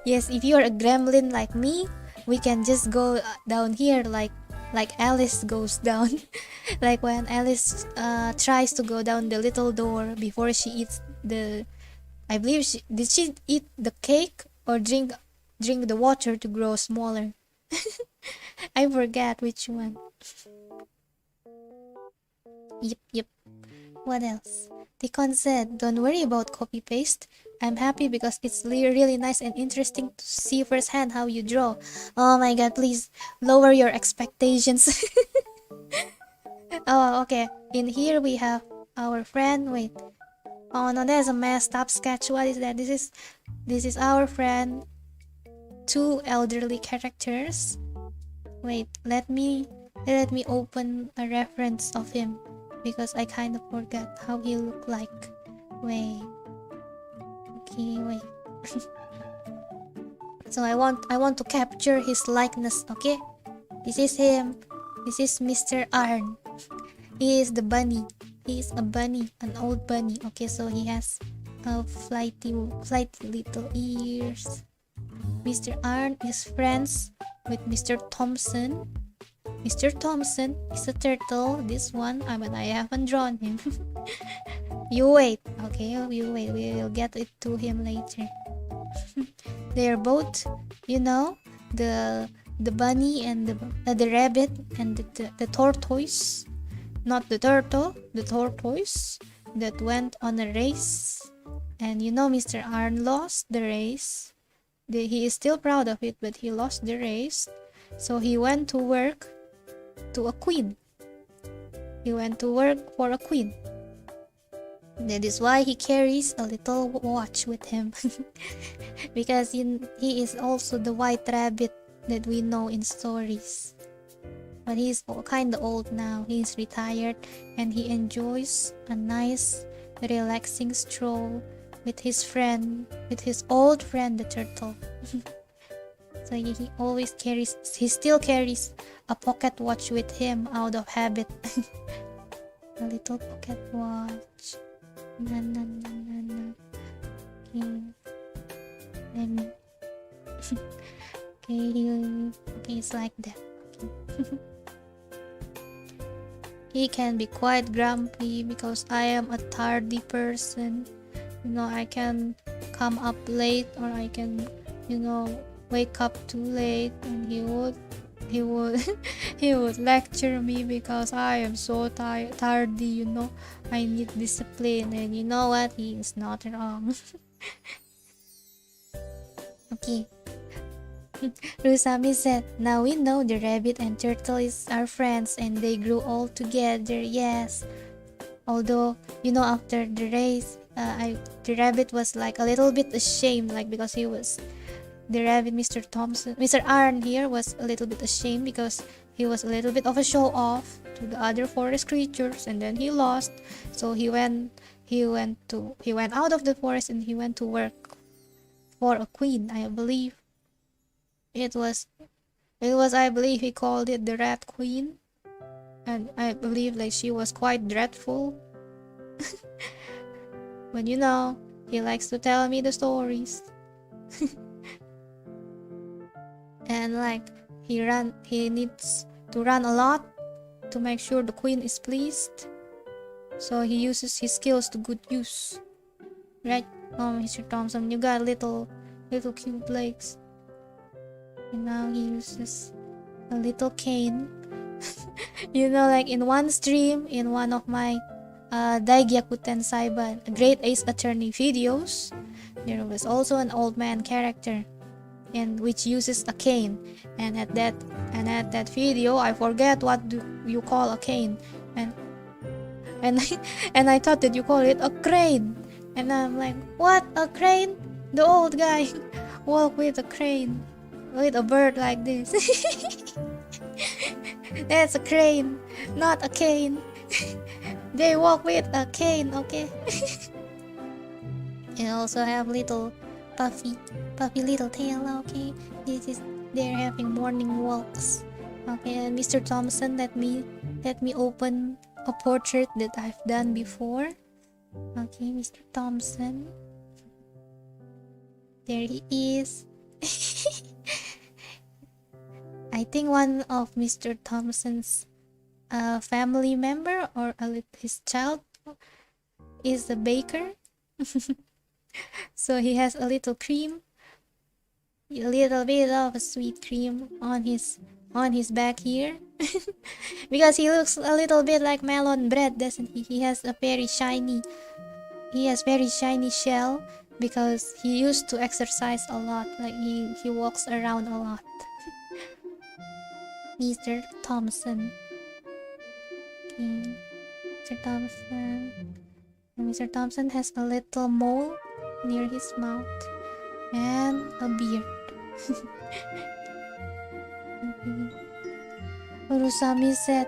[SPEAKER 1] Yes, if you're a gremlin like me, we can just go down here like Alice goes down. Like when Alice tries to go down the little door before she eats the... I believe did she eat the cake or drink the water to grow smaller? I forget which one. Yep. What else? Deacon said, don't worry about copy paste. I'm happy because it's really nice and interesting to see firsthand how you draw. Oh my god, please lower your expectations. Oh, okay. In here we have our friend. Wait. Oh no, there's a messed up sketch. What is that? This is our friend. Two elderly characters. Wait, let me open a reference of him because I kind of forgot how he looked like. Wait. Okay, wait. So I want to capture his likeness, okay? This is him. This is Mr. Arn. He is the bunny. He is a bunny, an old bunny. Okay, so he has flighty little ears. Mr. Arn is friends with Mr. Thompson. Mr. Thompson is a turtle. This one, but I haven't drawn him. You wait, okay? You wait. We will get it to him later. They are both, you know, the bunny and the rabbit and the tortoise. Not the turtle, the tortoise that went on a race. And you know, Mr. Arn lost the race. He is still proud of it, but he lost the race. So he went to work to a queen. He went to work for a queen. That is why he carries a little watch with him. Because he is also the white rabbit that we know in stories. But he's kinda old now. He's retired and he enjoys a nice, relaxing stroll with his old friend, the turtle. So he still carries a pocket watch with him out of habit. A little pocket watch. Na. Okay. Let me. Okay, it's like that. Okay. He can be quite grumpy because I am a tardy person. You know, I can come up late or I can, you know, wake up too late, and he would he would lecture me because I am so tardy, you know. I need discipline, and you know what? He is not wrong. Okay. Rusami said, now we know the rabbit and turtle are friends and they grew old together. Yes. Although, you know, after the race, the rabbit was like a little bit ashamed, like because the rabbit, Mr. Arn here was a little bit ashamed because he was a little bit of a show off to the other forest creatures, and then he lost. So he went out of the forest and he went to work for a queen, I believe. It was I believe he called it the Rat Queen, and I believe like she was quite dreadful. But you know, he likes to tell me the stories. and like he needs to run a lot to make sure the queen is pleased. So he uses his skills to good use. Right? Oh, Mr. Thompson, you got little cute legs. And now he uses a little cane. You know, like in one stream, in one of my Daigyaku Saiban, Great Ace Attorney videos, there was also an old man character, and which uses a cane. And at that video, I forget what do you call a cane, and and I thought that you call it a crane, and I'm like, what, a crane? The old guy walk with a crane, with a bird like this. That's a crane, not a cane. They walk with a cane, okay? And also have little puffy little tail, okay? They're having morning walks. Okay, and Mr. Thompson, let me open a portrait that I've done before. Okay, Mr. Thompson. There he is. I think one of Mr. Thompson's family member or his child is the baker. So he has a little cream, a little bit of a sweet cream on his back here. Because he looks a little bit like melon bread, doesn't he? He has very shiny shell because he used to exercise a lot, like he walks around a lot. Mr. Thompson. Okay. Mr. Thompson. And Mr. Thompson has a little mole near his mouth and a beard. Urusami said,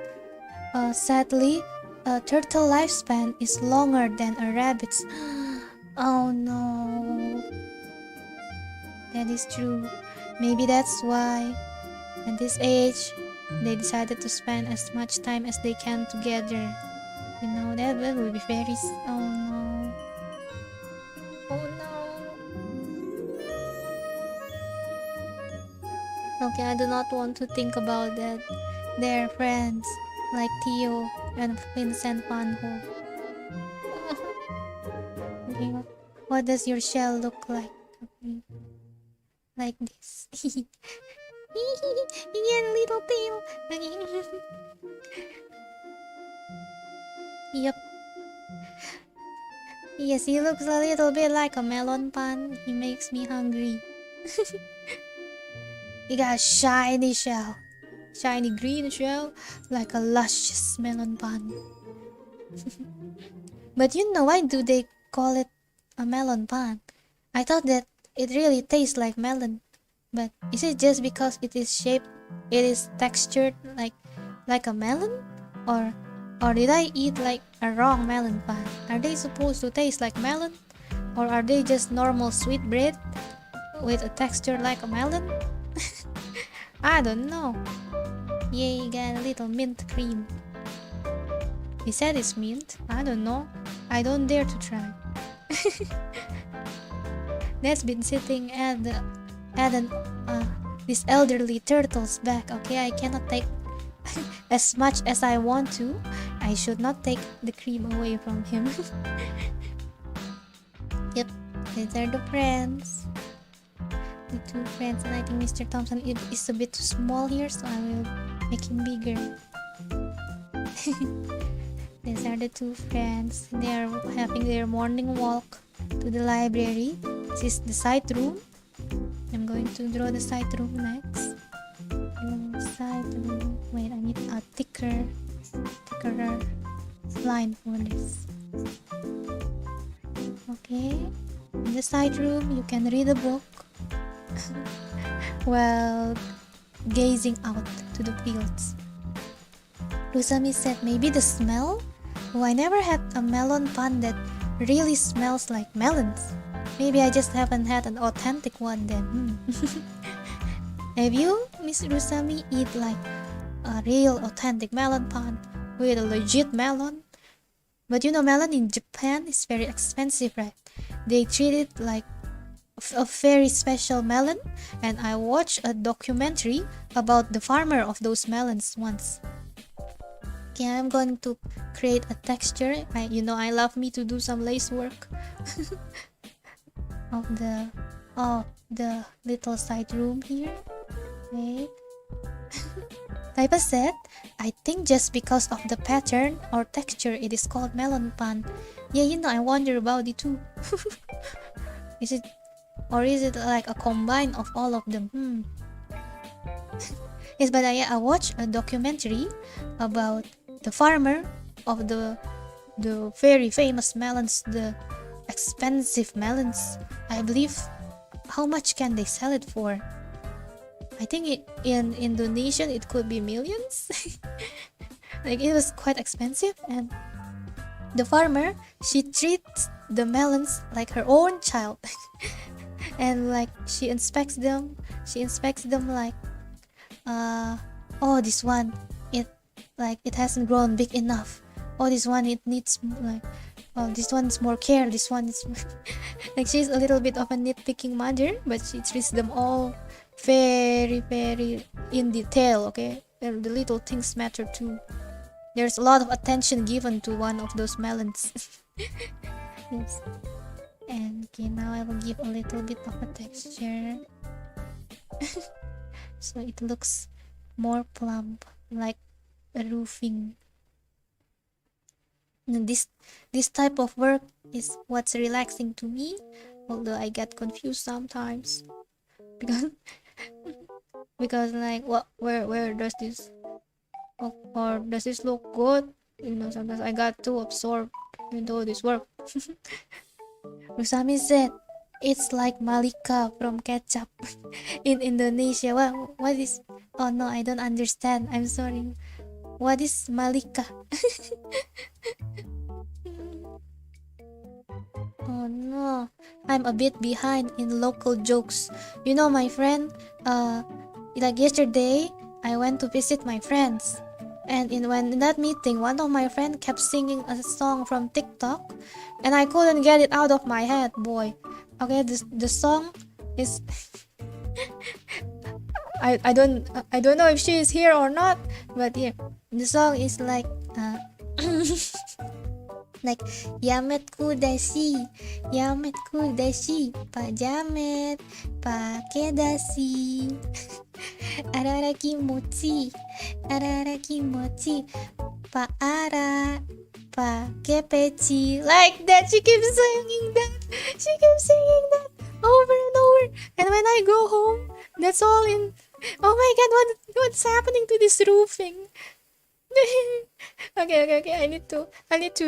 [SPEAKER 1] sadly, a turtle lifespan is longer than a rabbit's. Oh no. That is true. Maybe that's why, at this age, they decided to spend as much time as they can together. You know, that would be very... Oh no. Oh no. Okay, I do not want to think about that. They're friends, like Theo and Vincent Van Gogh. Okay, what does your shell look like? Okay. Like this. Yeah, little tail. Yep. Yes, he looks a little bit like a melon pan. He makes me hungry. He got a shiny shell. Shiny green shell, like a luscious melon pan. But you know, why do they call it a melon pan? I thought that it really tastes like melon. But is it just because it is textured like a melon? Or did I eat like a wrong melon pan? Are they supposed to taste like melon? Or are they just normal sweet bread with a texture like a melon? I don't know. Yay, got a little mint cream. He said it's mint. I don't know. I don't dare to try. That's been sitting at this elderly turtle's back. Okay, I cannot take as much as I want to. I should not take the cream away from him. Yep, these are the friends. The two friends, and I think Mr. Thompson is a bit too small here, so I will make him bigger. These are the two friends. They are having their morning walk to the library. This is the side room. I'm going to draw the side room next. Side room. Wait, I need a thicker line for this. Okay. In the side room, you can read a book while gazing out to the fields. Rusami said maybe the smell? Oh, I never had a melon pan that really smells like melons. Maybe I just haven't had an authentic one then. Have you, Miss Rusami, eat like a real authentic melon pan with a legit melon? But you know, melon in Japan is very expensive, right? They treat it like a very special melon, and I watched a documentary about the farmer of those melons once. Okay, I'm going to create a texture. I love me to do some lace work of the little side room here. Wait. Taipa said, I think just because of the pattern or texture, it is called melon pan. Yeah, I wonder about it too. Is it like a combine of all of them? Yes, but I watched a documentary about the farmer of the very famous melons, the expensive melons. I believe, how much can they sell it for? I think in Indonesian it could be millions. Like, it was quite expensive, and the farmer, she treats the melons like her own child. And like, she inspects them like, oh, this one, it hasn't grown big enough. Oh, this one, it needs like, oh, this one's more care, this one is like, she's a little bit of a nitpicking mother, but she treats them all very, very in detail. Okay, and the little things matter too. There's a lot of attention given to one of those melons. Yes. And okay, now I will give a little bit of a texture. So it looks more plump, like a roofing. And this type of work is what's relaxing to me, although I get confused sometimes because like, where does this, or does this look good? Sometimes I got too absorbed into this work. Rusami said, it's like Malika from Ketchup in Indonesia. What is? Oh no, I don't understand. I'm sorry. What is Malika? Oh no, I'm a bit behind in local jokes. My friend, like yesterday, I went to visit my friends. And in that meeting, one of my friends kept singing a song from TikTok, and I couldn't get it out of my head, boy. Okay, the song is I don't know if she is here or not, but yeah, the song is like like, Yamet kudashi, Pak Jamet, pake dasi. Ara kimochi, Pak Ara, pake peci. Like that, she keeps singing that over and over. And when I go home, that's all in. Oh my god, what's happening to this roofing? Okay. I need to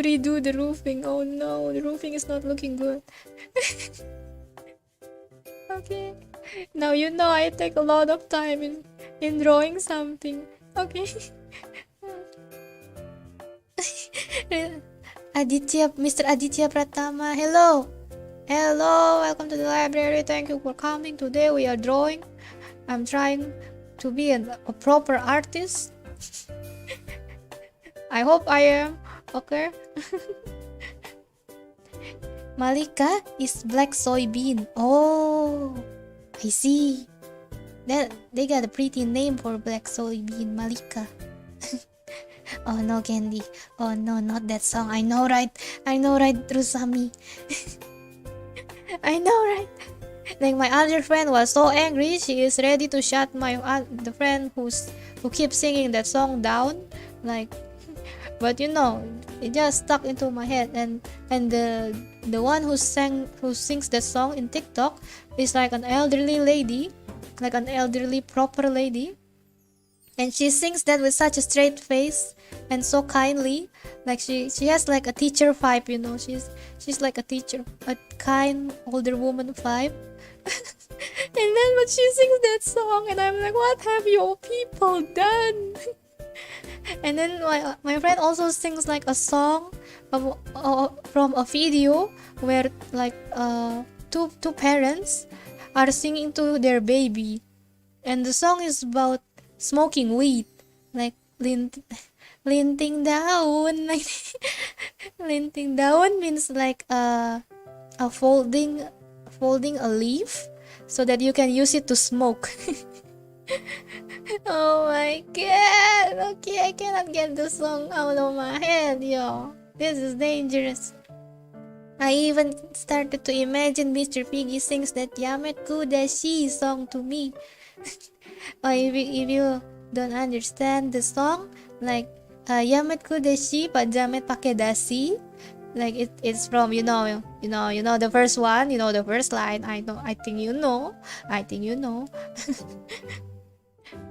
[SPEAKER 1] redo the roofing. Oh no, the roofing is not looking good. Okay. Now I take a lot of time in drawing something. Okay. Mr. Aditya Pratama, hello, welcome to the library. Thank you for coming. Today we are drawing. I'm trying to be a proper artist. I hope I am. Okay. Malika is black soybean. Oh, I see. They got a pretty name for black soybean, Malika. Oh no, Candy. Oh no, not that song. I know right, Rusami. I know right. Like, my other friend was so angry, she is ready to shut the friend who keeps singing that song down. Like, but it just stuck into my head, and the one who sings that song in TikTok is like an elderly lady, like an elderly proper lady, and she sings that with such a straight face and so kindly. Like, she has like a teacher vibe. She's like a teacher, a kind older woman vibe. And then when she sings that song, and I'm like, what have you people done? And then my friend also sings like a song from a video where like two parents are singing to their baby, and the song is about smoking weed, like linting daun. Like linting daun means like a folding folding a leaf so that you can use it to smoke. Oh my god. Okay, I cannot get the song out of my head, yo. This is dangerous. I even started to imagine Mr. Piggy sings that Yamet Kudashi song to me. Or if you don't understand the song, like Yamet Kudashi, Pak Jamet pake dasi. Like it's from you know the first one, the first line. I think you know.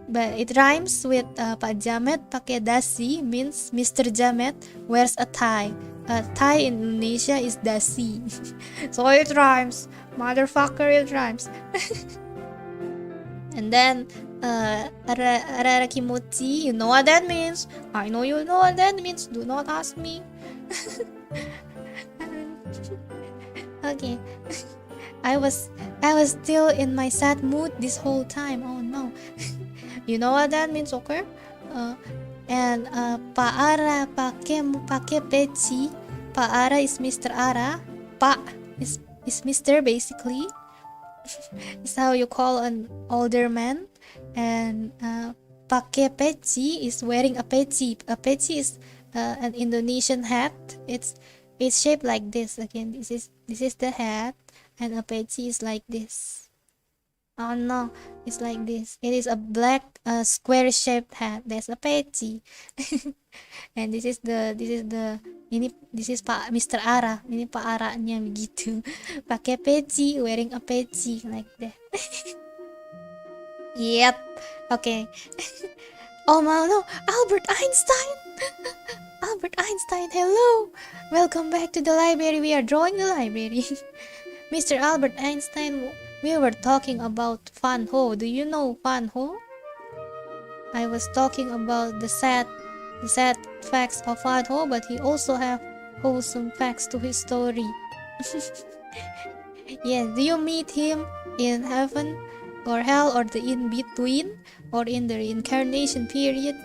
[SPEAKER 1] But it rhymes with Pak Jamet pake dasi means Mr. Jamet wears a tie. A tie in Indonesia is dasi. So it rhymes. Motherfucker, it rhymes. And then ara kimochi, you know what that means? I know you know what that means. Do not ask me. Okay. I was still in my sad mood this whole time. Oh no. You know what that means, okay? And Paara pake peci. Paara is Mr. Ara. Pa is Mr. basically. It's how you call an older man. And pake peci is wearing a peci. A peci is an Indonesian hat. It's shaped like this. Again, this is the hat, and a peci is like this. Oh no, it's like this. It is a black square shaped hat. That's a peci. And this is Pak Mr. Ara. Ini Pak Aranya begitu. Pakai peci, wearing a peci like that. Yep. Okay. Oh no, Albert Einstein. Albert Einstein, hello. Welcome back to the library. We are drawing the library. Mr. Albert Einstein, we were talking about Fan Ho. Do you know Fan Ho? I was talking about the sad facts of Fan Ho, but he also have wholesome facts to his story. Yeah, do you meet him in heaven or hell or the in-between or in the reincarnation period?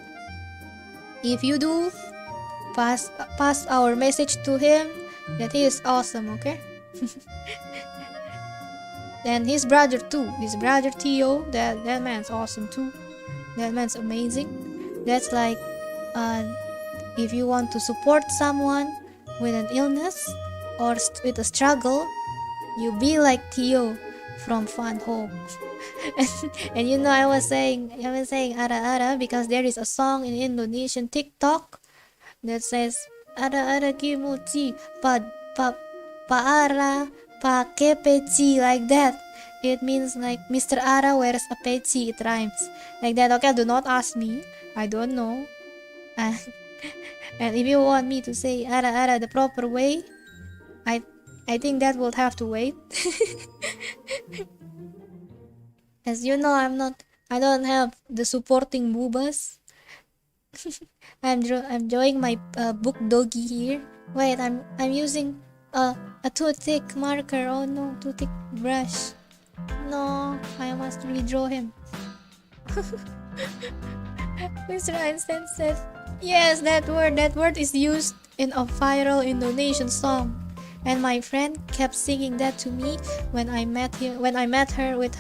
[SPEAKER 1] If you do, pass our message to him that he is awesome, okay? And his brother too, his brother Theo, that man's awesome too. That man's amazing. That's like if you want to support someone with an illness or with a struggle, you be like Theo from Fan Ho. And you know, I was saying ara because there is a song in Indonesian TikTok that says ara kimuchi pa ara pake peci, like that. It means like Mr. Ara wears a peci. It rhymes like that. Okay, do not ask me. I don't know. And if you want me to say ara the proper way, I think that will have to wait. As you know, I don't have the supporting boobas. I'm drawing my book doggy here. Wait, I'm using a too thick marker. Oh no, too thick brush. No, I must redraw him. Mr. Einstein said, yes, that word is used in a viral Indonesian song. And my friend kept singing that to me when I met her with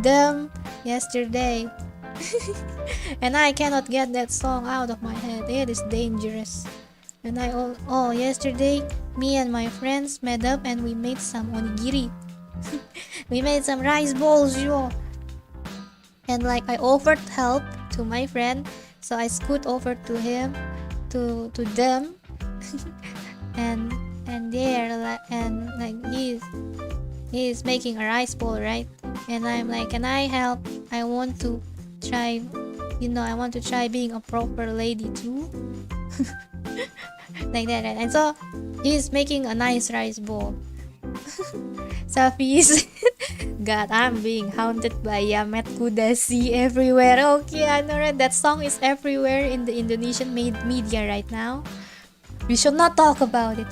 [SPEAKER 1] them yesterday. And I cannot get that song out of my head. It is dangerous. And yesterday me and my friends met up and we made some onigiri. We made some rice balls, yo. And like I offered help to my friend, so I scoot over to him, to them, and he's making a rice ball, right? And I'm like, can I help? I want to try, I want to try being a proper lady too. Like that, right? And so he's making a nice rice bowl. Safis. God, I'm being haunted by Yamet Kudasi everywhere. Okay, I know, right? That song is everywhere in the Indonesian media right now. We should not talk about it.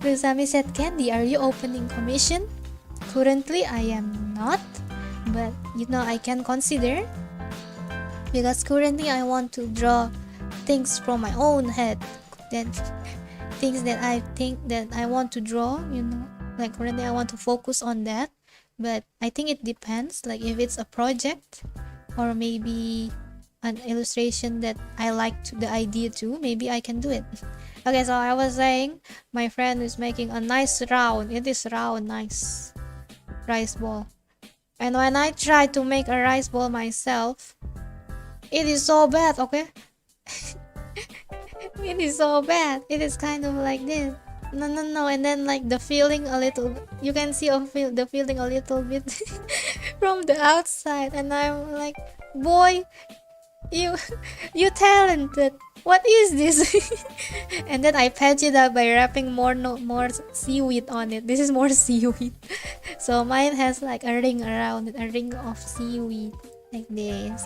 [SPEAKER 1] Rusami said, Candy, are you opening commission? Currently, I am not. But, I can consider. Because currently, I want to draw things from my own head. Things that I think that I want to draw, Like currently I want to focus on that, but I think it depends. Like if it's a project or maybe an illustration that I like the idea too, maybe I can do it. Okay, so I was saying my friend is making a nice round. It is round, nice rice ball. And when I try to make a rice ball myself, it is so bad, okay? It is so bad. It is kind of like this. No. And then like the feeling a little, you can see the feeling a little bit from the outside. And I'm like, boy, you, you talented. What is this? And then I patch it up by wrapping more seaweed on it. This is more seaweed. So mine has like a ring around it, a ring of seaweed like this.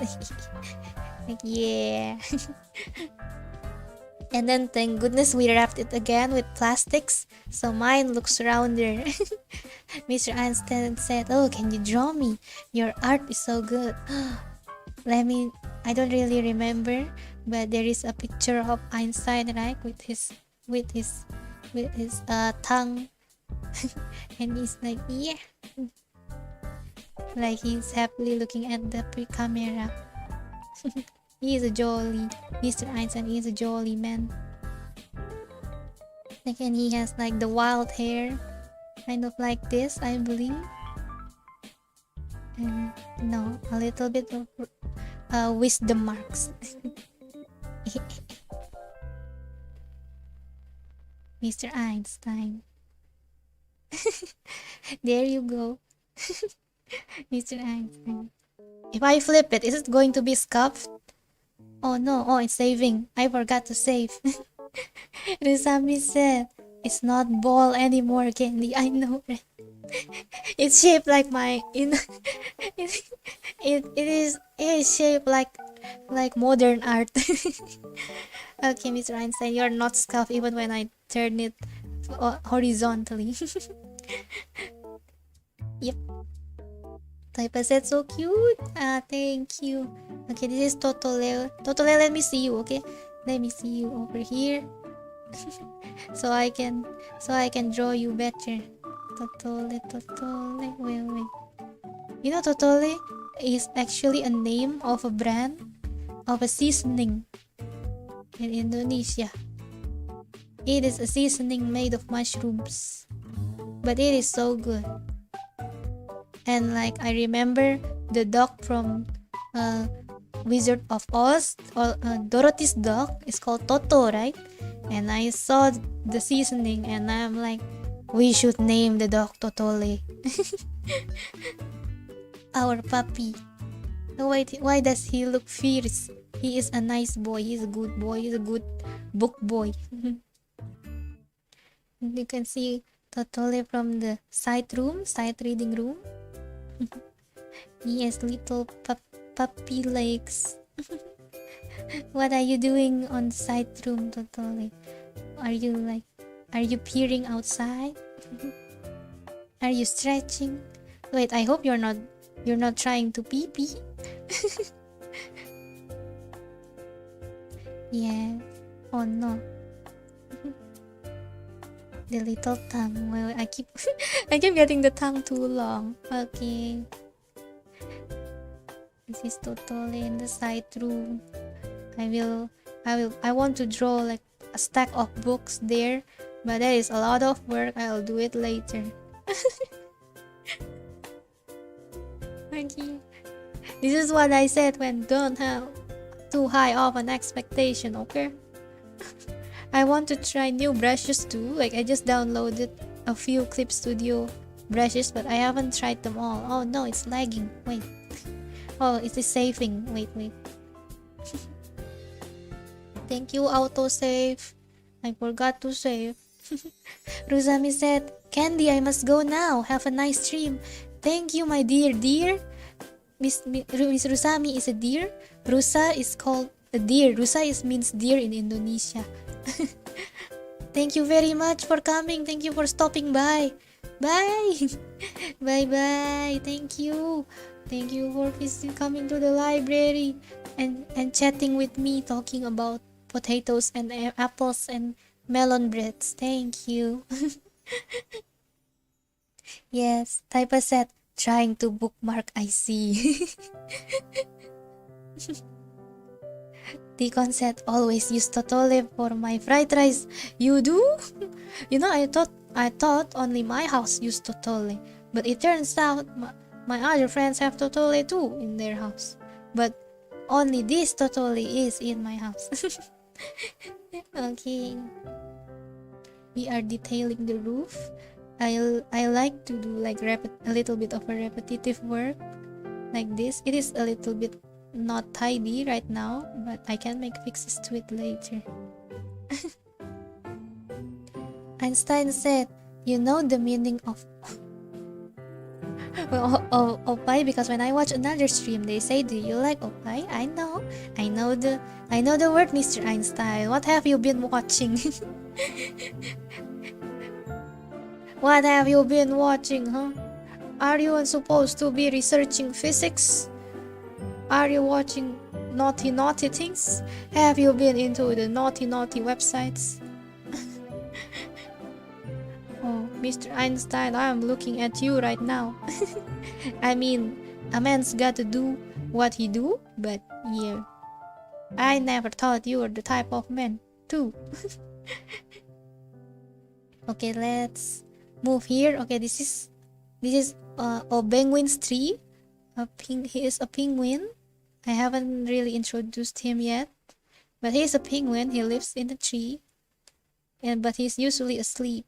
[SPEAKER 1] Like yeah. And then thank goodness we wrapped it again with plastics, so mine looks rounder. Mr. Einstein said, "Oh, can you draw me? Your art is so good." I don't really remember, but there is a picture of Einstein, right, with his tongue, and he's like, yeah, like he's happily looking at the camera. He is a jolly Mr. Einstein. He is a jolly man. Like, and he has like the wild hair, kind of like this, I believe. And no, a little bit of wisdom marks. Mr. Einstein. There you go. Mr. Einstein. If I flip it, is it going to be scuffed? Oh no, oh, it's saving. I forgot to save. Rusami said, it's not ball anymore, Candy. I know, right? It's shaped like my it is shaped like modern art. Okay, Mr. Einstein, you're not scuffed even when I turn it horizontally. Yep. Taipa said so cute. Thank you. Okay, this is Totole. Totole, let me see you, okay? Let me see you over here. so I can draw you better. Totole. Wait. You know, Totole is actually a name of a brand of a seasoning in Indonesia. It is a seasoning made of mushrooms, but it is so good. And like I remember the dog from Wizard of Oz, or Dorothy's dog is called Toto, right? And I saw the seasoning and I'm like, we should name the dog Totole. Our puppy. Oh, wait, why does he look fierce? He is a nice boy. He's a good boy. He's a good book boy. You can see Totole from the side reading room. He has little puppy legs. What are you doing on the side room, Totole? Are you peering outside? Are you stretching? Wait, I hope you're not trying to pee pee. Yeah. Oh no. The little tongue. Well, I keep getting the tongue too long. Okay. This is totally in the side room. I want to draw like a stack of books there, but that is a lot of work. I'll do it later. Okay. This is what I said when don't have too high of an expectation, okay? I want to try new brushes too. Like I just downloaded a few Clip Studio brushes, but I haven't tried them all. Oh no, it's lagging. Wait. Oh, it is saving. Wait. Thank you, autosave. I forgot to save. Rusami said, Candy, I must go now. Have a nice stream. Thank you, my dear. Miss Rusami is a deer. Rusa is called a deer. Rusa means deer in Indonesia. Thank you very much for coming. Thank you for stopping by. Bye. Bye. Thank you for coming to the library and chatting with me, talking about potatoes and apples and melon breads. Thank you. Yes, Taipa said, trying to bookmark, I see. Deacon said, always use totole for my fried rice. You do? You know, I thought only my house used totole, but it turns out my other friends have totole too in their house. But only this totole is in my house. Okay. We are detailing the roof. I like to do like a little bit of a repetitive work like this. It is a little bit not tidy right now, but I can make fixes to it later. Einstein said, you know the meaning of opie because when I watch another stream they say, do you like opie? I know the word, Mr. Einstein. What have you been watching? What have you been watching, huh? Are you supposed to be researching physics? Are you watching naughty things? Have you been into the naughty websites? Oh, Mr. Einstein, I am looking at you right now. I mean, a man's got to do what he do, but yeah. I never thought you were the type of man, too. Okay, let's move here. Okay, this is a penguin's tree. He is a penguin. I haven't really introduced him yet, but he's a penguin. He lives in a tree, but he's usually asleep.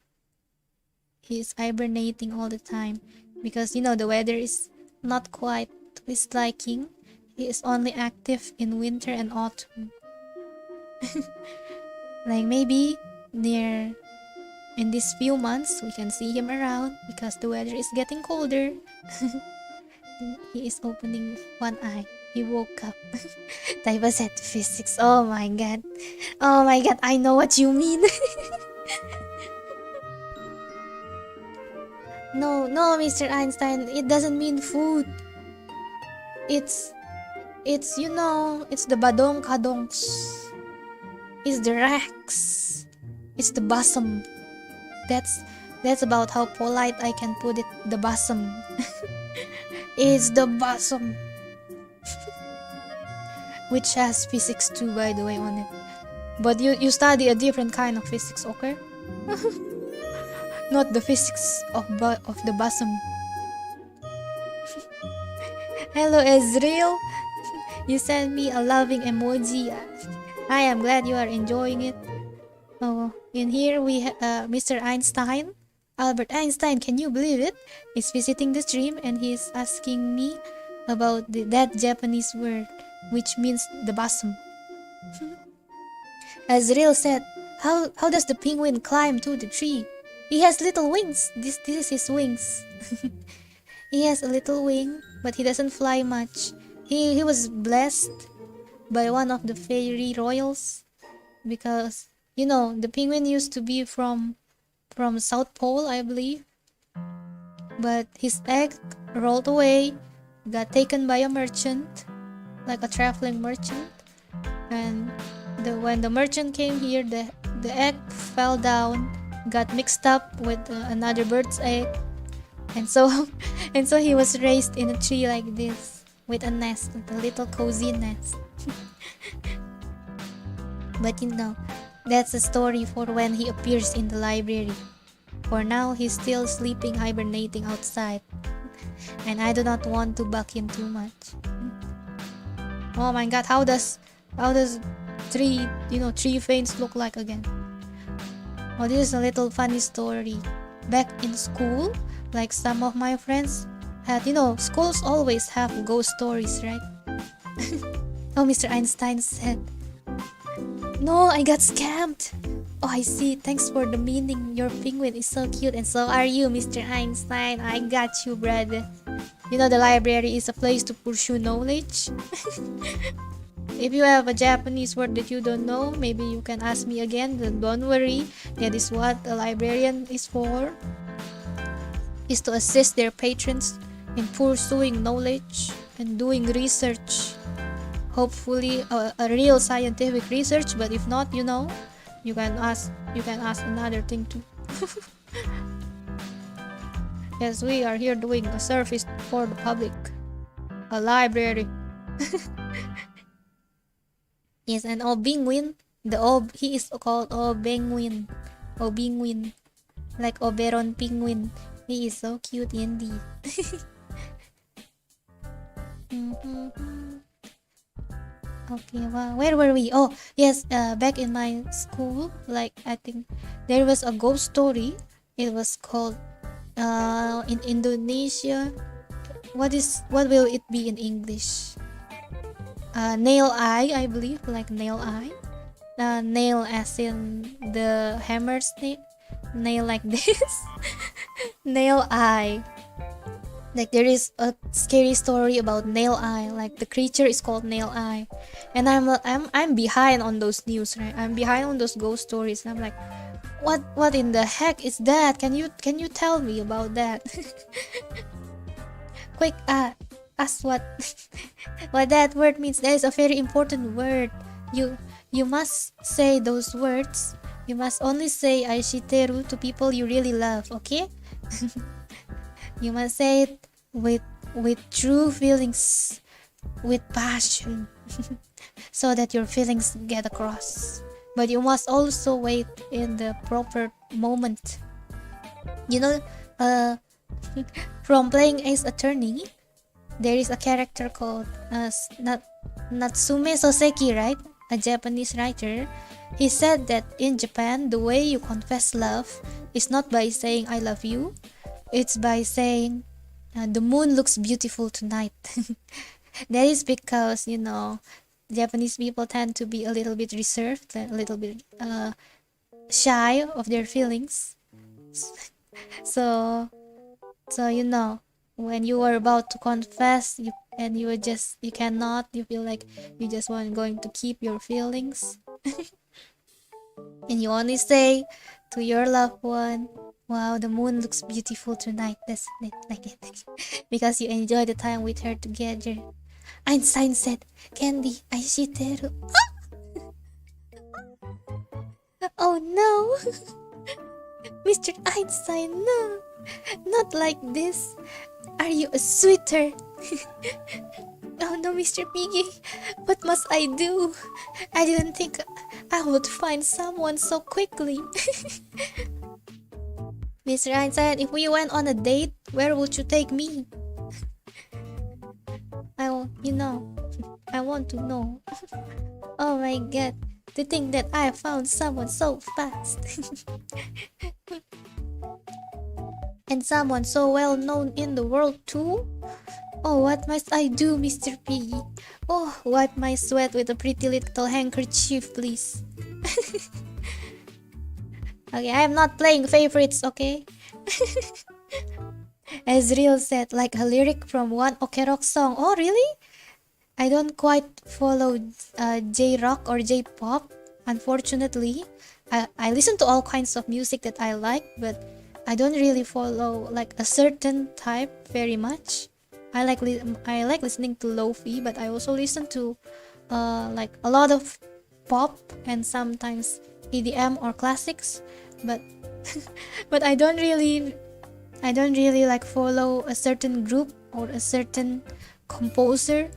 [SPEAKER 1] He's hibernating all the time because you know the weather is not quite to his liking. He is only active in winter and autumn. Like maybe in these few months we can see him around because the weather is getting colder. He is opening one eye. He woke up. Taiba said physics. Oh my god. I know what you mean. No, Mr. Einstein. It doesn't mean food. It's you know, it's the badong kadongs. It's the racks. It's the bosom. That's about how polite I can put it. The bosom. It's the bosom. Which has physics too, by the way, on it. But you study a different kind of physics, okay? Not the physics of the bosom. Hello, Ezreal. You sent me a loving emoji. I am glad you are enjoying it. Oh, in here we have Mr. Einstein. Albert Einstein, can you believe it? He's visiting the stream and he's asking me about that Japanese word, which means the bosom. Azrael said, how does the penguin climb to the tree? He has little wings. This is his wings. He has a little wing, but he doesn't fly much. He was blessed by one of the fairy royals because you know the penguin used to be from South Pole, I believe, but his egg rolled away, got taken by a merchant, like a traveling merchant, and when the merchant came here, the egg fell down, got mixed up with another bird's egg, and so he was raised in a tree like this with a nest, with a little cozy nest. But you know, that's a story for when he appears in the library. For now, he's still sleeping, hibernating outside, and I do not want to bug him too much. Oh my god, how does tree veins look like again? Oh, this is a little funny story. Back in school, like some of my friends had, schools always have ghost stories, right? Oh, Mr. Einstein said, no, I got scammed. Oh, I see. Thanks for the meaning. Your penguin is so cute and so are you, Mr. Einstein. I got you, brother. You know the library is a place to pursue knowledge. If you have a Japanese word that you don't know, maybe you can ask me again. Don't worry. That is what a librarian is for. Is to assist their patrons in pursuing knowledge and doing research. Hopefully a real scientific research, but if not, you can ask another thing too. Yes, we are here doing a service for the public. A library. Yes, and Obingwin. He is called Obingwin. Obingwin. Like Oberon Penguin. He is so cute indeed. Okay, well, where were we? Oh, yes, back in my school, like I think there was a ghost story. It was called in Indonesia. What will it be in English? Nail eye, I believe, like nail eye. Nail as in the hammer snake. Nail like this. Nail eye. Like there is a scary story about Nail Eye. Like the creature is called Nail Eye, and I'm behind on those news, right? I'm behind on those ghost stories, and I'm like, what in the heck is that? Can you tell me about that? Quick, ask what what that word means. That is a very important word. You must say those words. You must only say Aishiteru to people you really love. Okay? You must say it with true feelings, with passion, so that your feelings get across. But you must also wait in the proper moment. You know, from playing Ace Attorney, there is a character called Natsume Soseki, right? A Japanese writer. He said that in Japan, the way you confess love is not by saying I love you. It's by saying the moon looks beautiful tonight. That is because, Japanese people tend to be a little bit reserved, a little bit shy of their feelings. So, when you are about to confess, you feel like you just going to keep your feelings, and you only say to your loved one, wow, the moon looks beautiful tonight. That's it, like it. Because you enjoy the time with her together. Einstein said, Candy, aishiteru. Oh no! Mr. Einstein, no! Not like this. Are you a sweeter? Oh no, Mr. Piggy. What must I do? I didn't think I would find someone so quickly. Mr. Einstein, if we went on a date, where would you take me? I want to know. Oh my god, to think that I found someone so fast. And someone so well known in the world too? Oh, what must I do, Mr. Piggy? Oh, wipe my sweat with a pretty little handkerchief, please. Okay, I am not playing favorites, okay? Ezreal said, like a lyric from one Okerok song. Oh, really? I don't quite follow J-rock or J-pop, unfortunately. I listen to all kinds of music that I like, but I don't really follow like a certain type very much. I like listening to lofi, but I also listen to like a lot of pop and sometimes EDM or classics, but but I don't really like follow a certain group or a certain composer.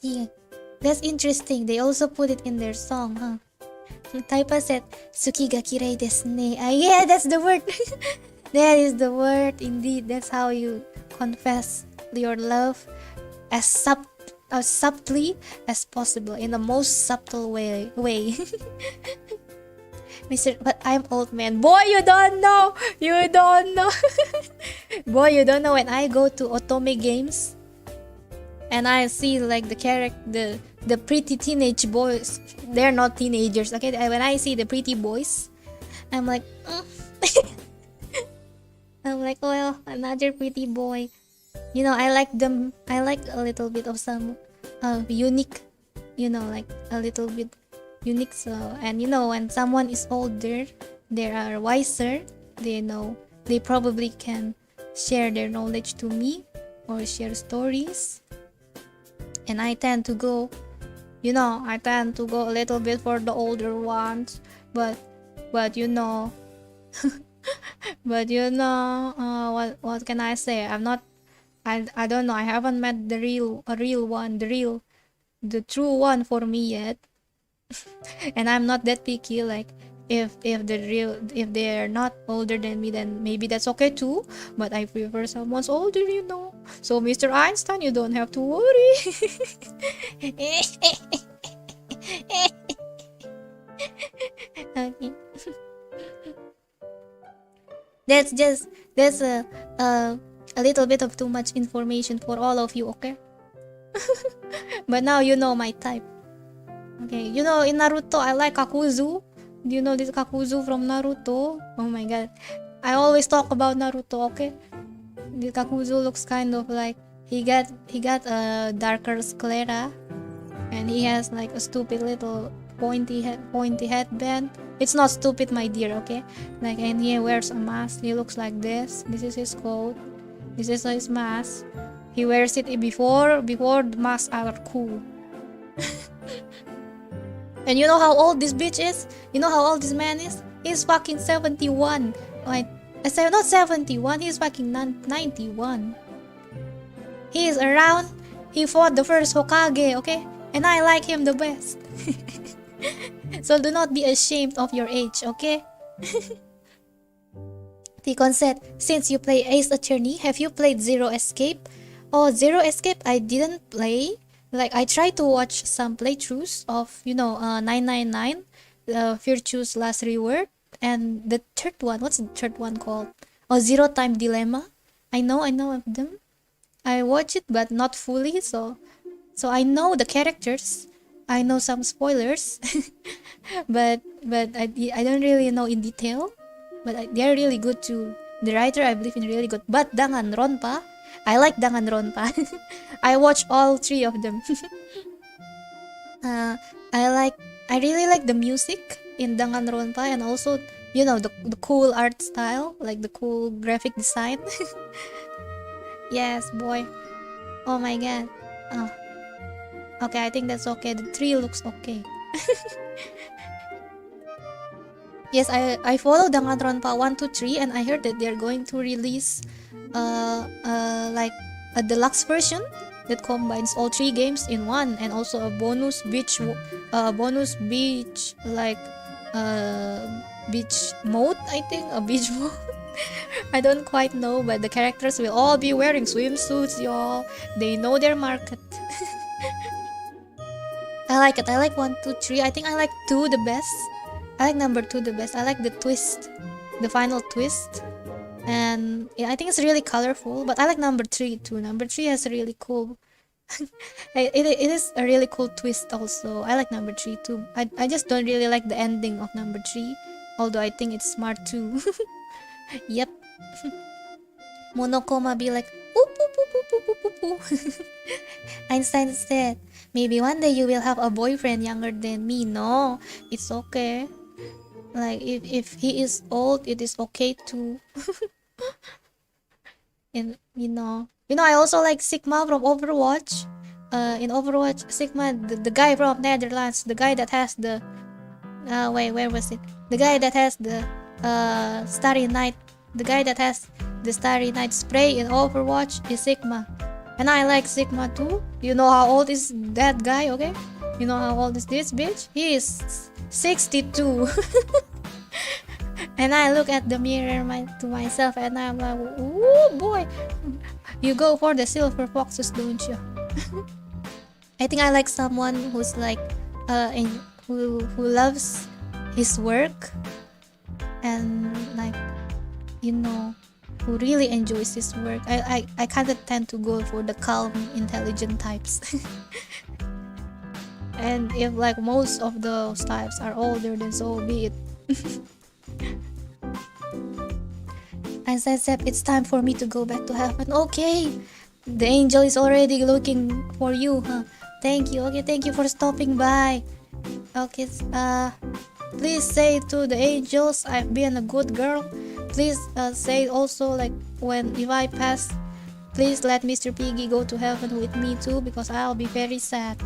[SPEAKER 1] Yeah, that's interesting. They also put it in their song, huh? Taipa said, Suki ga kirei desu ne. Yeah, that's the word. That is the word indeed. That's how you confess your love as subtly as possible, in the most subtle way. But I'm old man. Boy, you don't know. Boy, you don't know when I go to otome games and I see like the pretty teenage boys. They're not teenagers, okay? When I see the pretty boys, I'm like, I'm like, well, another pretty boy. I like them. I like a little bit of some unique, like a little bit unique. So, and when someone is older, they are wiser. They probably can share their knowledge to me or share stories. And I tend to go a little bit for the older ones. But But what can I say? I don't know. I haven't met the real one, the true one for me yet. And I'm not that picky. Like if they're not older than me, then maybe that's okay too. But I prefer someone's older. So Mr. Einstein, you don't have to worry. Okay. That's a little bit of too much information for all of you, okay? But now you know my type. Okay, in Naruto, I like Kakuzu. Do you know this Kakuzu from Naruto? Oh my god. I always talk about Naruto, okay? The Kakuzu looks kind of like he got a darker sclera, and he has like a stupid little pointy headband. It's not stupid, my dear, okay? Like, and he wears a mask. He looks like this. This is his coat. This is his mask. He wears it before the masks are cool. And you know how old this bitch is? You know how old this man is? He's fucking 71. Like, I said not 71, he's fucking 91. He is around. He fought the first Hokage, okay? And I like him the best. So do not be ashamed of your age, okay? Ticon said, since you play Ace Attorney, have you played Zero Escape? Oh, Zero Escape I didn't play. Like, I tried to watch some playthroughs of 999, Virtue's Last Reward, and the third one. What's the third one called? Oh, Zero Time Dilemma. I know of them. I watch it, but not fully. So I know the characters. I know some spoilers, but I don't really know in detail. But they're really good too. The writer, I believe, in really good. But Danganronpa, I like Danganronpa. I watch all three of them. I really like the music in Danganronpa, and also the cool art style, like the cool graphic design. Yes, boy. Oh my god. Oh. Okay, I think that's okay. The tree looks okay. Yes, I follow Danganronpa 1, 2, 3, and I heard that they're going to release like a deluxe version that combines all three games in one, and also a bonus beach like beach mode. I think a beach mode. I don't quite know, but the characters will all be wearing swimsuits, y'all. They know their market. I like it. I like 1, 2, 3. I think I like 2 the best. I like number 2 the best. I like the twist, the final twist, and yeah, I think it's really colorful. But I like number 3 too. Number 3 has a really cool. it is a really cool twist also. I like number 3 too. I just don't really like the ending of number 3, although I think it's smart too. Yep. Monokoma be like, oop, oop, oop, oop, oop, oop, oop, oop. Einstein said, maybe one day you will have a boyfriend younger than me. No, it's okay. Like, if he is old, it is okay too. And I also like Sigma from Overwatch. In Overwatch, Sigma, the guy from Netherlands, the guy that has the wait, where was it? The guy that has the Starry Night, the guy that has the Starry Night spray in Overwatch is Sigma. And I like Sigma too. You know how old is that guy, okay? You know how old is this bitch? He is 62. And I look at the mirror to myself, and I'm like, ooh boy, you go for the silver foxes, don't you? I think I like someone who's like who loves his work, and like, who really enjoys his work. I kind of tend to go for the calm, intelligent types. And if like most of those types are older, then so be it. As I said, it's time for me to go back to heaven. Okay, the angel is already looking for you, huh? Thank you. Okay, thank you for stopping by. Okay, please say to the angels, I've been a good girl. Please say also, like, if I pass, please let Mr. Piggy go to heaven with me too, because I'll be very sad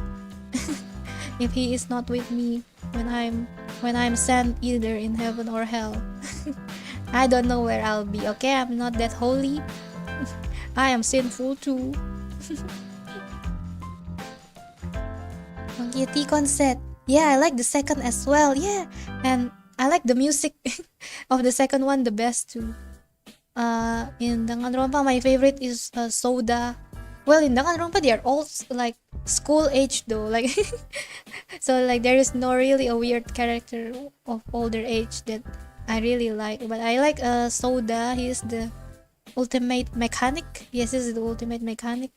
[SPEAKER 1] if he is not with me when I'm sent either in heaven or hell. I don't know where I'll be, okay? I'm not that holy. I am sinful too. Okay, Tikon said, yeah, I like the second as well. Yeah, and I like the music of the second one the best too. In Danganronpa, my favorite is Soda. Well, in Danganronpa, they are all like school age though. Like, so like there is no really a weird character of older age that I really like. But I like Soda. He is the ultimate mechanic. Yes, he's the ultimate mechanic.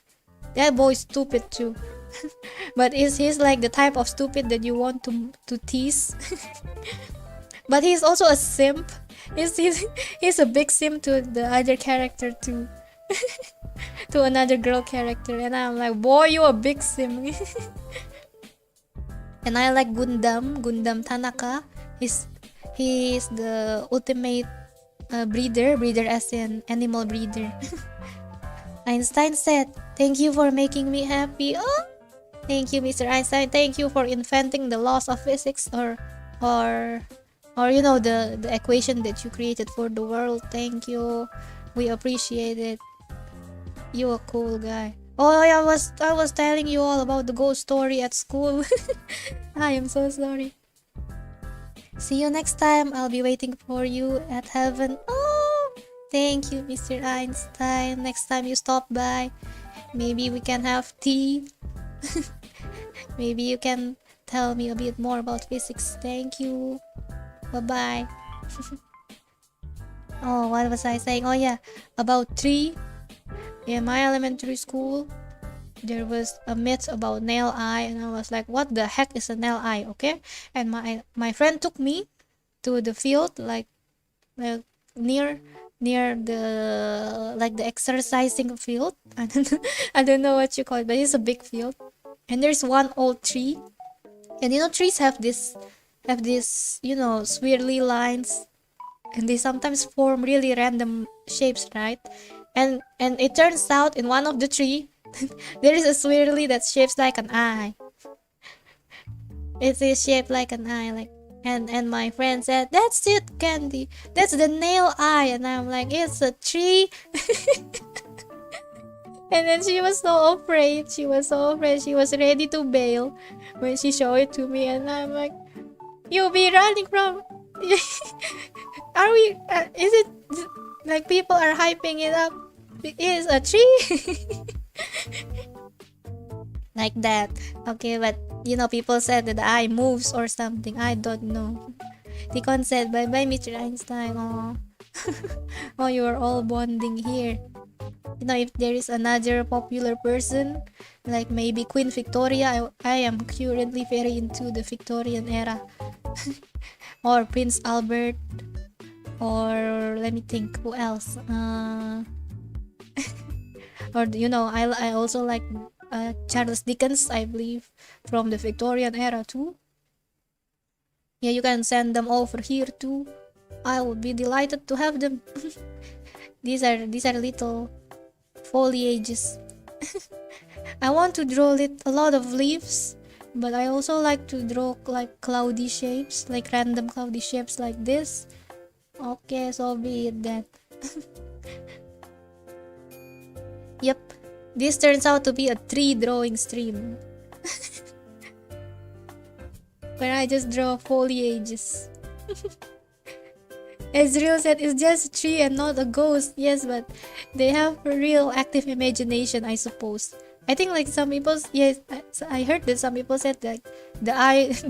[SPEAKER 1] That boy is stupid too. But he's like the type of stupid that you want to tease. But he's also a simp. He's a big simp to the other character too. To another girl character, and I'm like, boy, you a big simp. And I like Gundam Tanaka. He's the ultimate breeder as an animal breeder. Einstein said, thank you for making me happy. Oh, thank you, Mr. Einstein. Thank you for inventing the laws of physics or you know the equation that you created for the world. Thank you. We appreciate it. You a cool guy. Oh, I was telling you all about the ghost story at school. I am so sorry. See you next time. I'll be waiting for you at heaven. Oh, thank you, Mr. Einstein. Next time you stop by, maybe we can have tea. Maybe you can tell me a bit more about physics. Thank you. Bye-bye. Oh, what was I saying? Oh yeah, about tree. In my elementary school, there was a myth about nail eye, and I was like, what the heck is a nail eye? Okay, and my friend took me to the field, like near the like the exercising field. I don't know what you call it, but it's a big field, and there's one old tree, and you know trees have this you know swirly lines, and they sometimes form really random shapes, right? And it turns out in one of the tree there is a swirly that shapes like an eye. It is shaped like an eye, like, and my friend said, that's it, Candy, that's the nail eye. And I'm like, it's a tree. And then she was so afraid. She was ready to bail when she showed it to me. And I'm like, you'll be running from are we is it like people are hyping it up? It is a tree. Like that. Okay, but you know, people said that the eye moves or something. I don't know. Tikon said, bye bye, Mr. Einstein. Oh, oh, you are all bonding here. You know, if there is another popular person, like maybe Queen Victoria, I am currently very into the Victorian era. Or Prince Albert, or let me think, who else? Or you know, I also like Charles Dickens, I believe, from the Victorian era too. Yeah, you can send them over here too. I would be delighted to have them. These are little foliages. I want to draw a lot of leaves, but I also like to draw like cloudy shapes, like random cloudy shapes like this. Okay, so be it that. Yep, this turns out to be a tree drawing stream. Where I just draw foliages. Ezreal said it's just a tree and not a ghost. Yes, but they have a real active imagination, I suppose. I think like some people, yes, I heard that some people said that the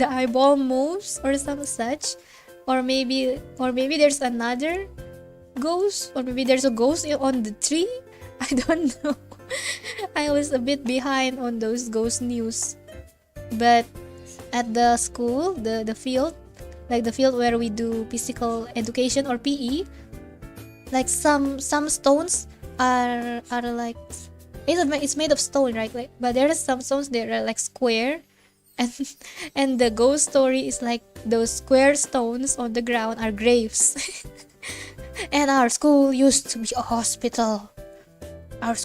[SPEAKER 1] eyeball moves or some such, or maybe there's another ghost, or maybe there's a ghost on the tree. I don't know. I was a bit behind on those ghost news. But at the school, the field, like the field where we do physical education or PE, like some stones are like it's made of stone, right? Like, but there are some stones that are like square, and the ghost story is like those square stones on the ground are graves. And our school used to be a hospital. And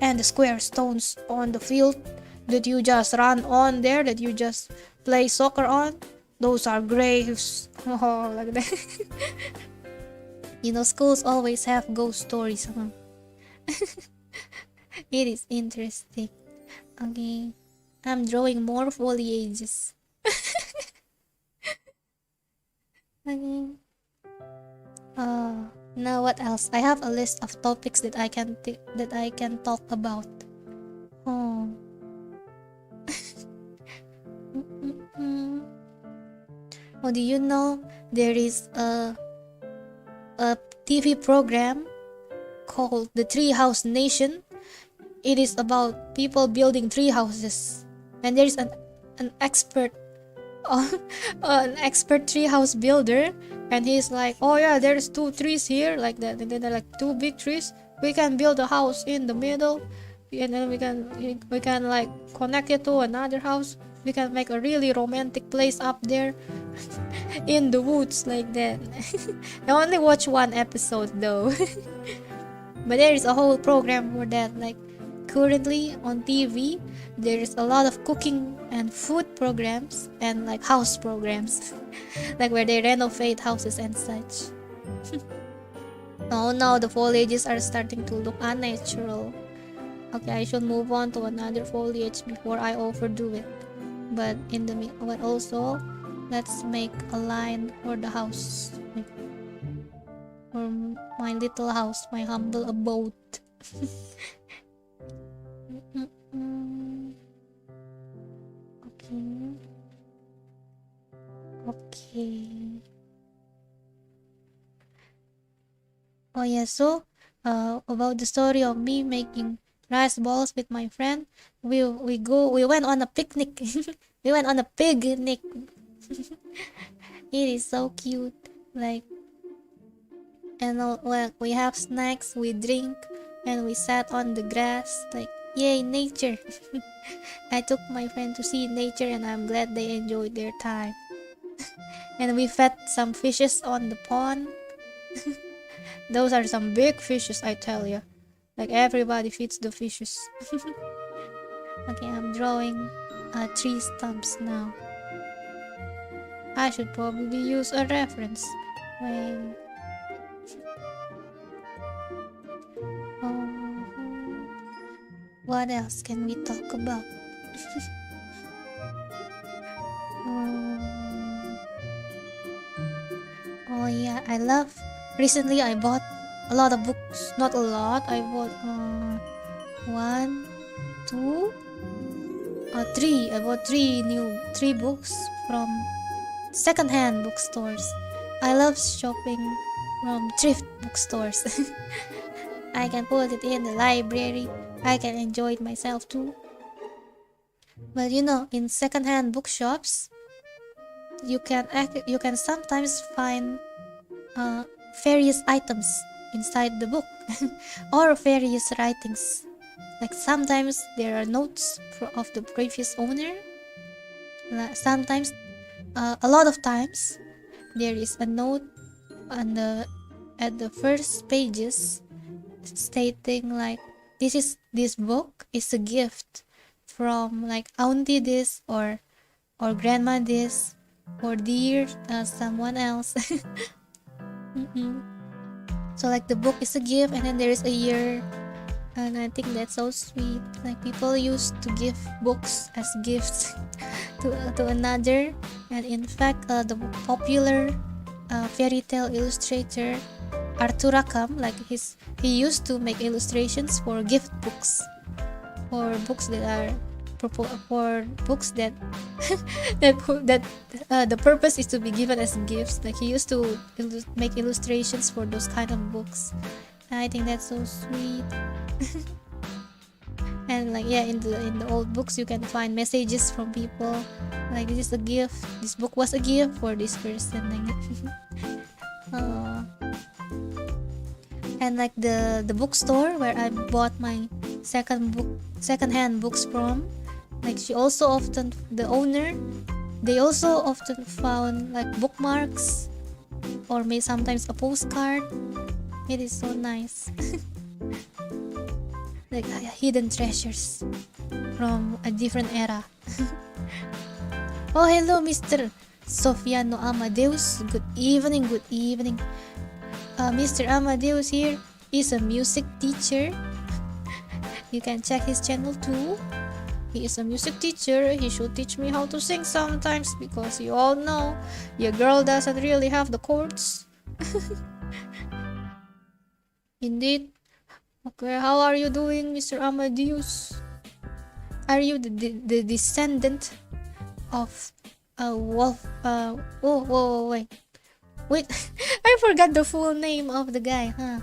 [SPEAKER 1] the square stones on the field that you just run on there, that you just play soccer on, those are graves. Oh, like that. You know, schools always have ghost stories. Huh? It is interesting. Okay, I'm drawing more foliages. Okay. Now what else? I have a list of topics that I can talk about. Oh. Oh, do you know there is a TV program called The Treehouse Nation? It is about people building tree houses, and there is an expert an expert treehouse builder, and he's like, oh yeah, there's 2 trees here like that, and then they're like 2 big trees. We can build a house in the middle, and then we can like connect it to another house. We can make a really romantic place up there in the woods like that. I only watch one episode though. But there is a whole program for that. Like currently on TV, there is a lot of cooking and food programs and like house programs, like where they renovate houses and such. Oh no, the foliages are starting to look unnatural. Okay, I should move on to another foliage before I overdo it. But but also, let's make a line for the house, like, for my little house, my humble abode. Okay. Okay. Oh yeah, so about the story of me making rice balls with my friend, we went on a picnic. We went on a picnic. It is so cute. Like, and well, we have snacks, we drink, and we sat on the grass. Like, yay, nature. I took my friend to see nature, and I'm glad they enjoyed their time. And we fed some fishes on the pond. Those are some big fishes, I tell you. Like, everybody feeds the fishes. Okay, I'm drawing tree stumps now. I should probably use a reference. Wait. What else can we talk about? Oh yeah, recently I bought a lot of books. Not a lot, I bought 1, 2, 3. I bought three books from secondhand bookstores. I love shopping from thrift bookstores. I can put it in the library. I can enjoy it myself too. But you know, in secondhand bookshops, you can sometimes find various items inside the book or various writings. Like sometimes there are notes of the previous owner. Sometimes, a lot of times, there is a note at the first pages stating like this book is a gift from like auntie this or grandma this or dear someone else. So like the book is a gift, and then there is a year, and I think that's so sweet. Like people used to give books as gifts to another, and in fact the popular fairy tale illustrator Arthur Rakam, like he used to make illustrations for gift books, for books that are for books that the purpose is to be given as gifts. Like he used to make illustrations for those kind of books. And I think that's so sweet. And like yeah, in the old books you can find messages from people like this is a gift, this book was a gift for this person. And like the bookstore where I bought my secondhand books from, like the owner, they also often found like bookmarks or may sometimes a postcard. It is so nice. Like hidden treasures from a different era. Oh hello, Mr. Sofiano Amadeus. Good evening, good evening. Mr. Amadeus here is a music teacher. You can check his channel too. He is a music teacher. He should teach me how to sing sometimes, because you all know your girl doesn't really have the chords. Indeed. Okay, how are you doing, Mr. Amadeus? Are you the descendant of a wolf? Wait. I forgot the full name of the guy, huh?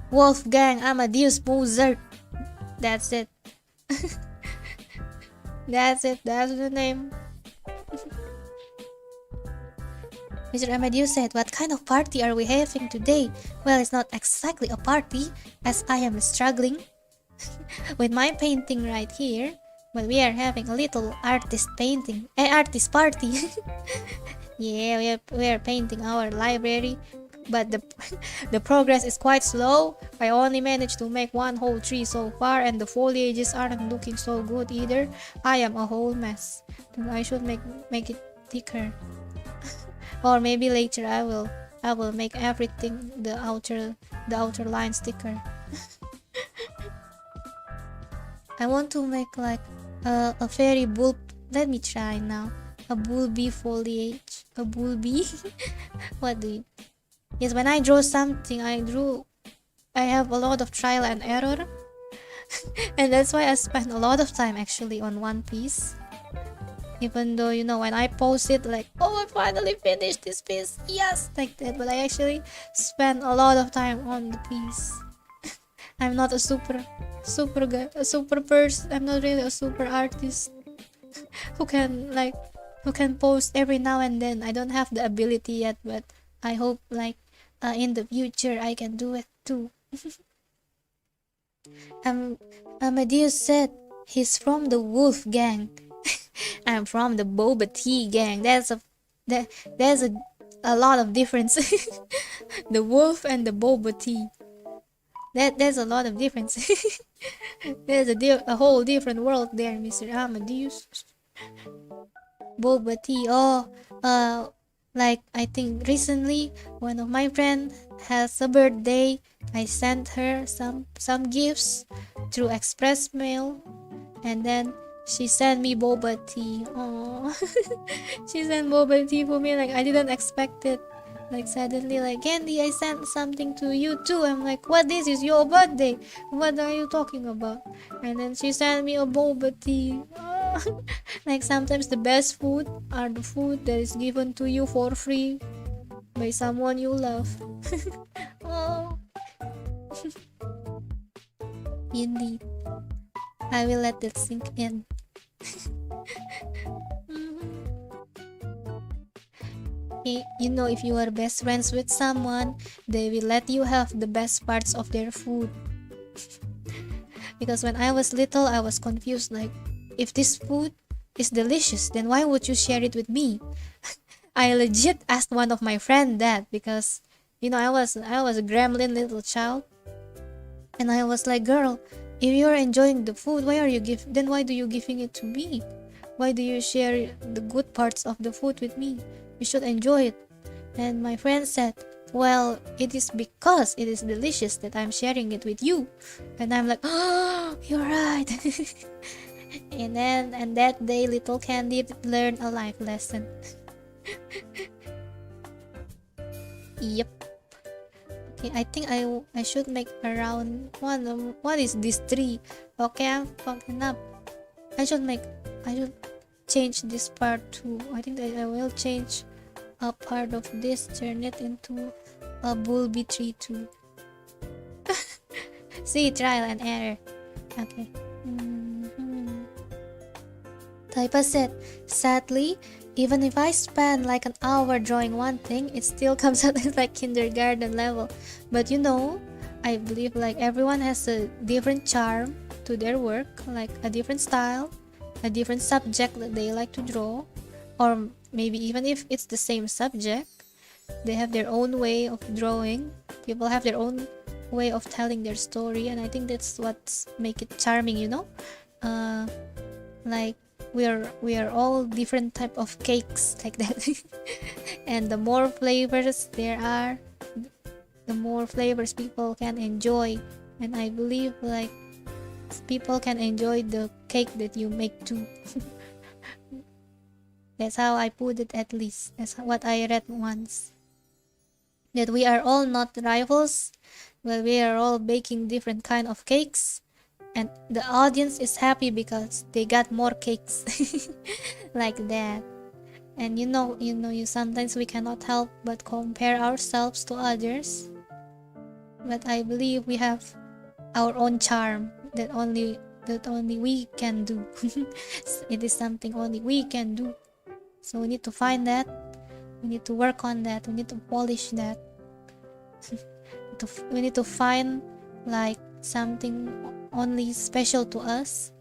[SPEAKER 1] Wolfgang Amadeus Mozart. That's it. That's it. That's the name. Mr. Amadeus said, "What kind of party are we having today?" Well, it's not exactly a party, as I am struggling with my painting right here. But we are having a little artist party. Yeah, we are painting our library, but the progress is quite slow. I only managed to make one whole tree so far, and the foliages aren't looking so good either. I am a whole mess. I should make it thicker. Or maybe later I will make everything the outer lines thicker. I want to make like a fairy bulb. Let me try now. A bulby foliage. A bulby. What do you? Yes, when I draw something, I have a lot of trial and error. And that's why I spend a lot of time actually on one piece. Even though, you know, when I post it, like, oh, I finally finished this piece, yes, like that. But I actually spend a lot of time on the piece. I'm not a super person. I'm not really a super artist who can post every now and then. I don't have the ability yet, but I hope like in the future I can do it too. Amadeus said he's from the Wolf Gang. I'm from the Boba Tea Gang. There's a lot of difference. The wolf and the boba tea. There's a lot of difference. There's a whole different world there, Mr. Amadeus. Boba tea. Oh, like I think recently one of my friends has a birthday. I sent her some gifts through express mail, and then she sent me boba tea. Oh, she sent boba tea for me. Like I didn't expect it. Like suddenly, like, Candy, I sent something to you too. I'm like, what? This is your birthday? What are you talking about? And then she sent me a boba tea. Oh. Like sometimes the best food are the food that is given to you for free by someone you love. Oh. Indeed. I will let that sink in. You know, if you are best friends with someone, they will let you have the best parts of their food. Because when I was little, I was confused, like, if this food is delicious, then why would you share it with me? I legit asked one of my friends that, because, you know, I was a gremlin little child, and I was like, girl, if you're enjoying the food, why do you giving it to me? Why do you share the good parts of the food with me? You should enjoy it. And my friend said, well, it is because it is delicious that I'm sharing it with you. And I'm like, oh, you're right. and that day, little Candy learned a life lesson. Yep. Okay, I think I should make around one. What is this tree? Okay, I'm fucking up. I should change this part too. I think that I will change a part of this, turn it into a bulby tree too. See, trial and error. Okay. Taipa said, sadly, even if I spend like an hour drawing one thing, it still comes out as like kindergarten level. But you know, I believe like everyone has a different charm to their work, like a different style, a different subject that they like to draw, or maybe even if it's the same subject, they have their own way of drawing. People have their own way of telling their story, and I think that's what make it charming, you know. Like we are all different type of cakes like that. And the more flavors there are, the more flavors people can enjoy. And I believe like people can enjoy the cake that you make too. That's how I put it, at least. That's what I read once. That we are all not rivals, but we are all baking different kind of cakes. And the audience is happy because they got more cakes. Like that. And you sometimes we cannot help but compare ourselves to others. But I believe we have our own charm that only we can do. It is something only we can do. So we need to find that. We need to work on that. We need to polish that. We need to find like something only special to us.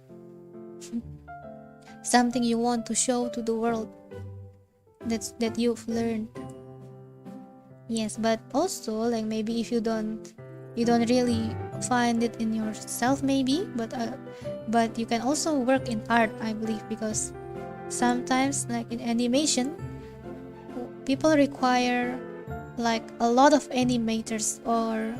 [SPEAKER 1] Something you want to show to the world that you've learned. Yes, but also like maybe if you don't really find it in yourself, maybe, but you can also work in art, I believe, because sometimes like in animation people require like a lot of animators, or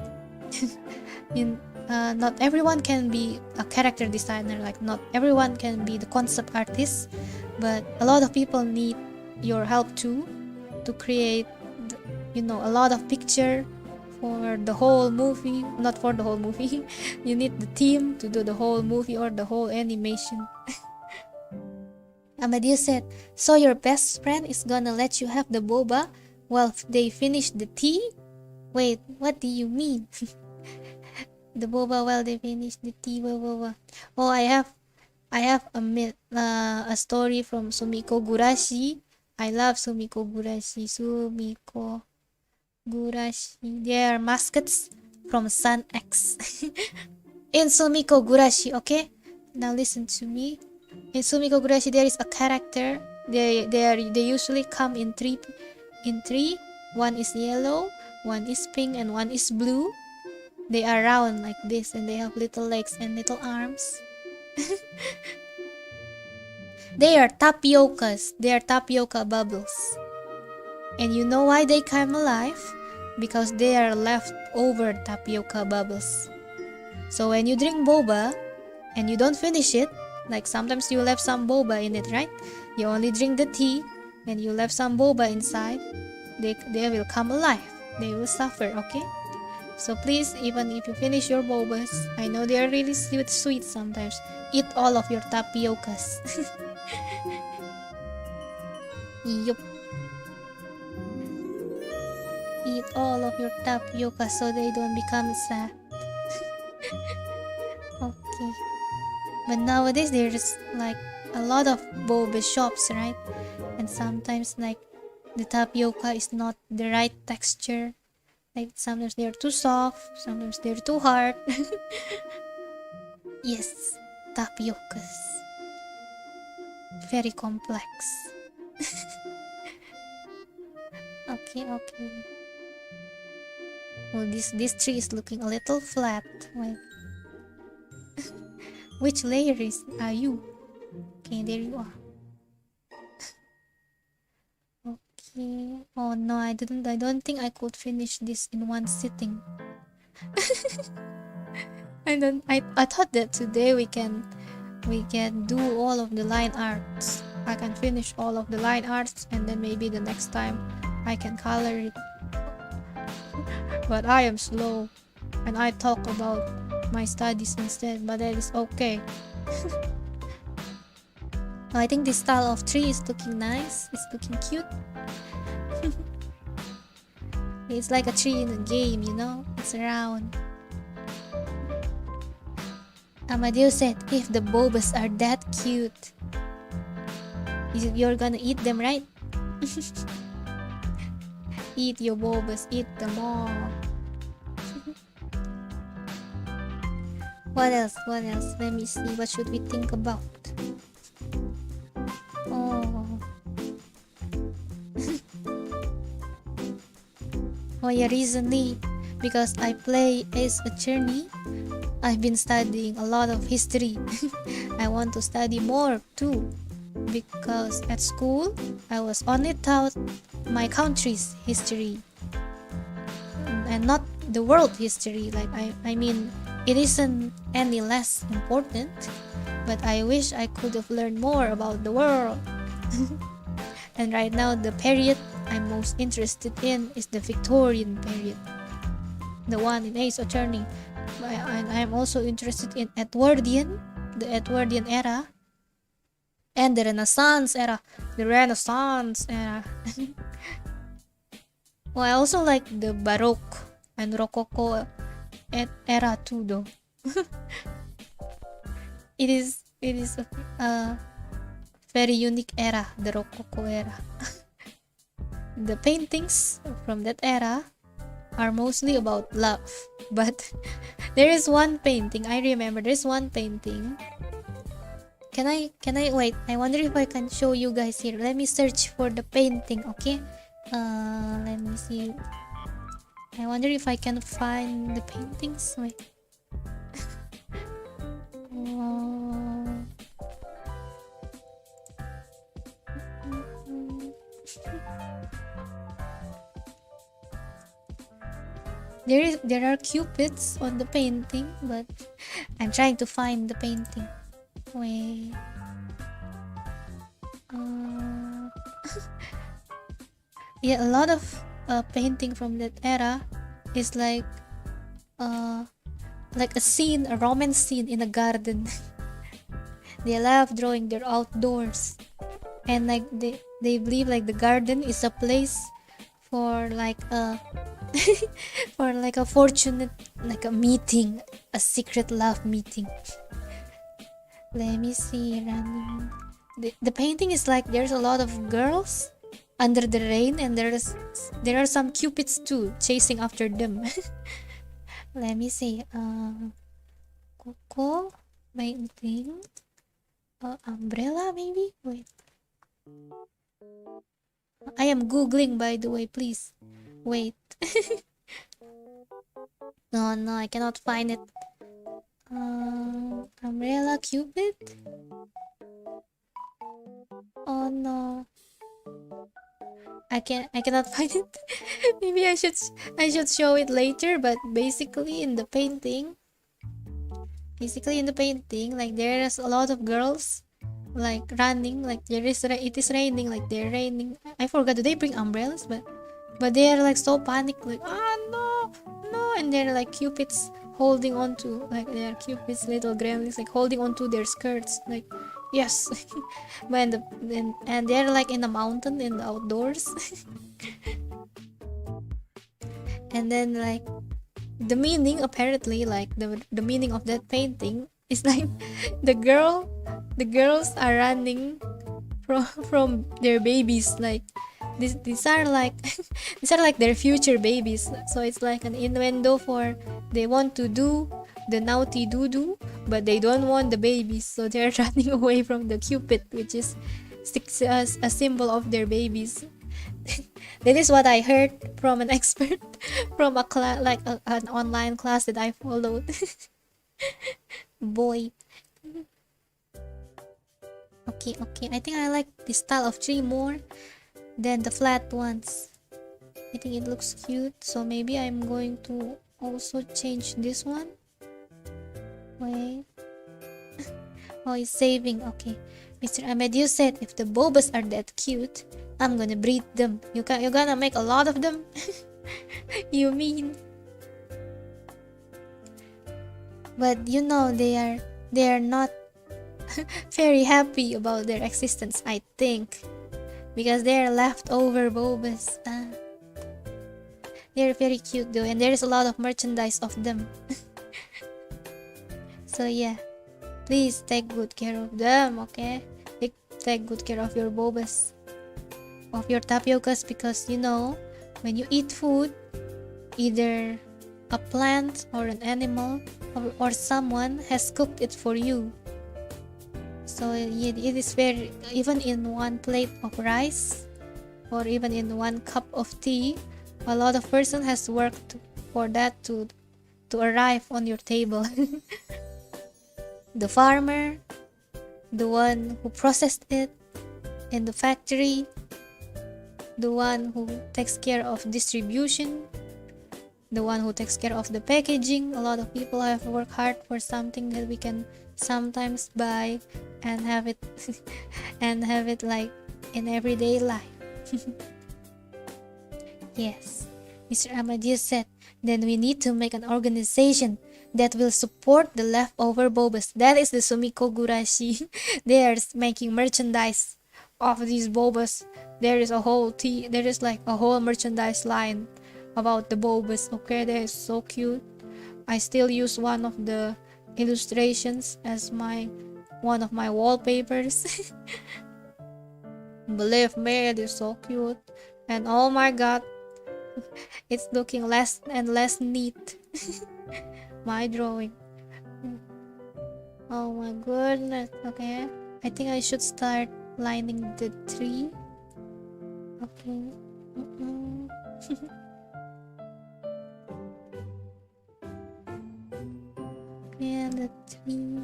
[SPEAKER 1] not everyone can be a character designer, like not everyone can be the concept artist, but a lot of people need your help too to create a lot of picture for the whole movie. Not for the whole movie. You need the team to do the whole movie or the whole animation. Amadeus said, so your best friend is gonna let you have the boba while they finish the tea? Wait, what do you mean? The boba while they finish the tea? Oh, I have a story from Sumiko Gurashi. I love Sumiko Gurashi. Sumiko Gurashi. They are mascots from Sun X. In Sumiko Gurashi, okay? Now listen to me. In Sumiko Gurashi, there is a character. They usually come in three. One is yellow, one is pink, and one is blue. They are round like this, and they have little legs and little arms. They are tapiocas. They are tapioca bubbles. And you know why they come alive? Because they are leftover tapioca bubbles. So when you drink boba and you don't finish it, like sometimes you left some boba in it, right? You only drink the tea and you left some boba inside, they will come alive. They will suffer, okay? So please, even if you finish your bobas, I know they are really sweet sometimes, eat all of your tapiocas. Yup. Eat all of your tapioca so they don't become sad. Okay. But nowadays there's like a lot of boba shops, right? And sometimes like the tapioca is not the right texture. Like sometimes they're too soft, sometimes they're too hard. Yes, tapiocas. Very complex. Okay. Oh, this tree is looking a little flat. Wait. Which layer are you? Okay, there you are. Okay. Oh no, I don't think I could finish this in one sitting. I thought that today we can do all of the line arts. I can finish all of the line arts, and then maybe the next time I can color it. But I am slow and I talk about my studies instead, but that is okay. I think this style of tree is looking nice. It's looking cute. It's like a tree in a game, it's round. Amadeus said, if the bobas are that cute, you're gonna eat them, right? Eat your bobas, eat them all. What else? Let me see. What should we think about? Oh yeah, recently, because I play Ace Attorney, I've been studying a lot of history. I want to study more too. because at school I was only taught my country's history and not the world history. Like I mean, it isn't any less important, but I wish I could have learned more about the world. And right now the period I'm most interested in is the Victorian period, the one in Ace Attorney. I'm also interested in the Edwardian era, and the Renaissance era. Well, I also like the Baroque and Rococo era too, though. It is a very unique era, the Rococo era. The paintings from that era are mostly about love, but there is one painting I remember. There's one painting. Can I wait? I wonder if I can show you guys here. Let me search for the painting, okay? Let me see. I wonder if I can find the paintings. Wait. There are cupids on the painting, but I'm trying to find the painting. Wait. Yeah, a lot of painting from that era is like a scene, a romance scene in a garden. They love drawing their outdoors, and like they believe like the garden is a place for like a for like a fortunate, like a meeting, a secret love meeting. Let me see. Running. The painting is like there's a lot of girls under the rain, and there are some cupids too chasing after them. Let me see. Coco painting. Umbrella maybe. Wait. I am googling, by the way. Please wait. No, I cannot find it. Umbrella cupid. Oh no, I cannot find it. Maybe I should show it later. But basically in the painting, like there's a lot of girls like running, like it is raining, like they're raining. I forgot, do they bring umbrellas? But they are like so panic, like no, and they're like cupids holding on to, like they are cupids, little gremlins, like holding on to their skirts, like yes. And they're like in the mountain, in the outdoors. And then like the meaning, apparently, like the meaning of that painting is like the girls are running from their babies, like these are like these are like their future babies. So it's like an innuendo for they want to do the naughty doo-doo, but they don't want the babies, so they're running away from the cupid, which is a symbol of their babies. That is what I heard from an expert from a class, like an online class that I followed. Boy. Okay, I think I like this style of tree more than the flat ones. I think it looks cute, so maybe I'm going to also change this one. Wait. Oh, it's saving. Okay. Mr. Ahmed, you said if the bobas are that cute, I'm gonna breed them. You're gonna make a lot of them? You mean? But you know they are not very happy about their existence, I think, because they're leftover bobas. They're very cute though, and there's a lot of merchandise of them. So yeah, please take good care of them, okay? Take good care of your bobas, of your tapiokas, because you know, when you eat food, either a plant or an animal or someone has cooked it for you. So it is very, even in one plate of rice or even in one cup of tea, a lot of person has worked for that to arrive on your table. The farmer, the one who processed it, in the factory, the one who takes care of distribution, the one who takes care of the packaging. A lot of people have worked hard for something that we can sometimes buy and have it and have it like in everyday life. Yes, Mr. Amadeus said, then we need to make an organization that will support the leftover bobas. That is the Sumiko Gurashi. They are making merchandise of these bobas. There is a whole there is like a whole merchandise line about the bobas. Okay, that is so cute. I still use one of the illustrations as one of my wallpapers. Believe me, it is so cute. And oh my god, it's looking less and less neat. My drawing. Oh my goodness. Okay, I think I should start lining the tree. Okay. Yeah, the tree.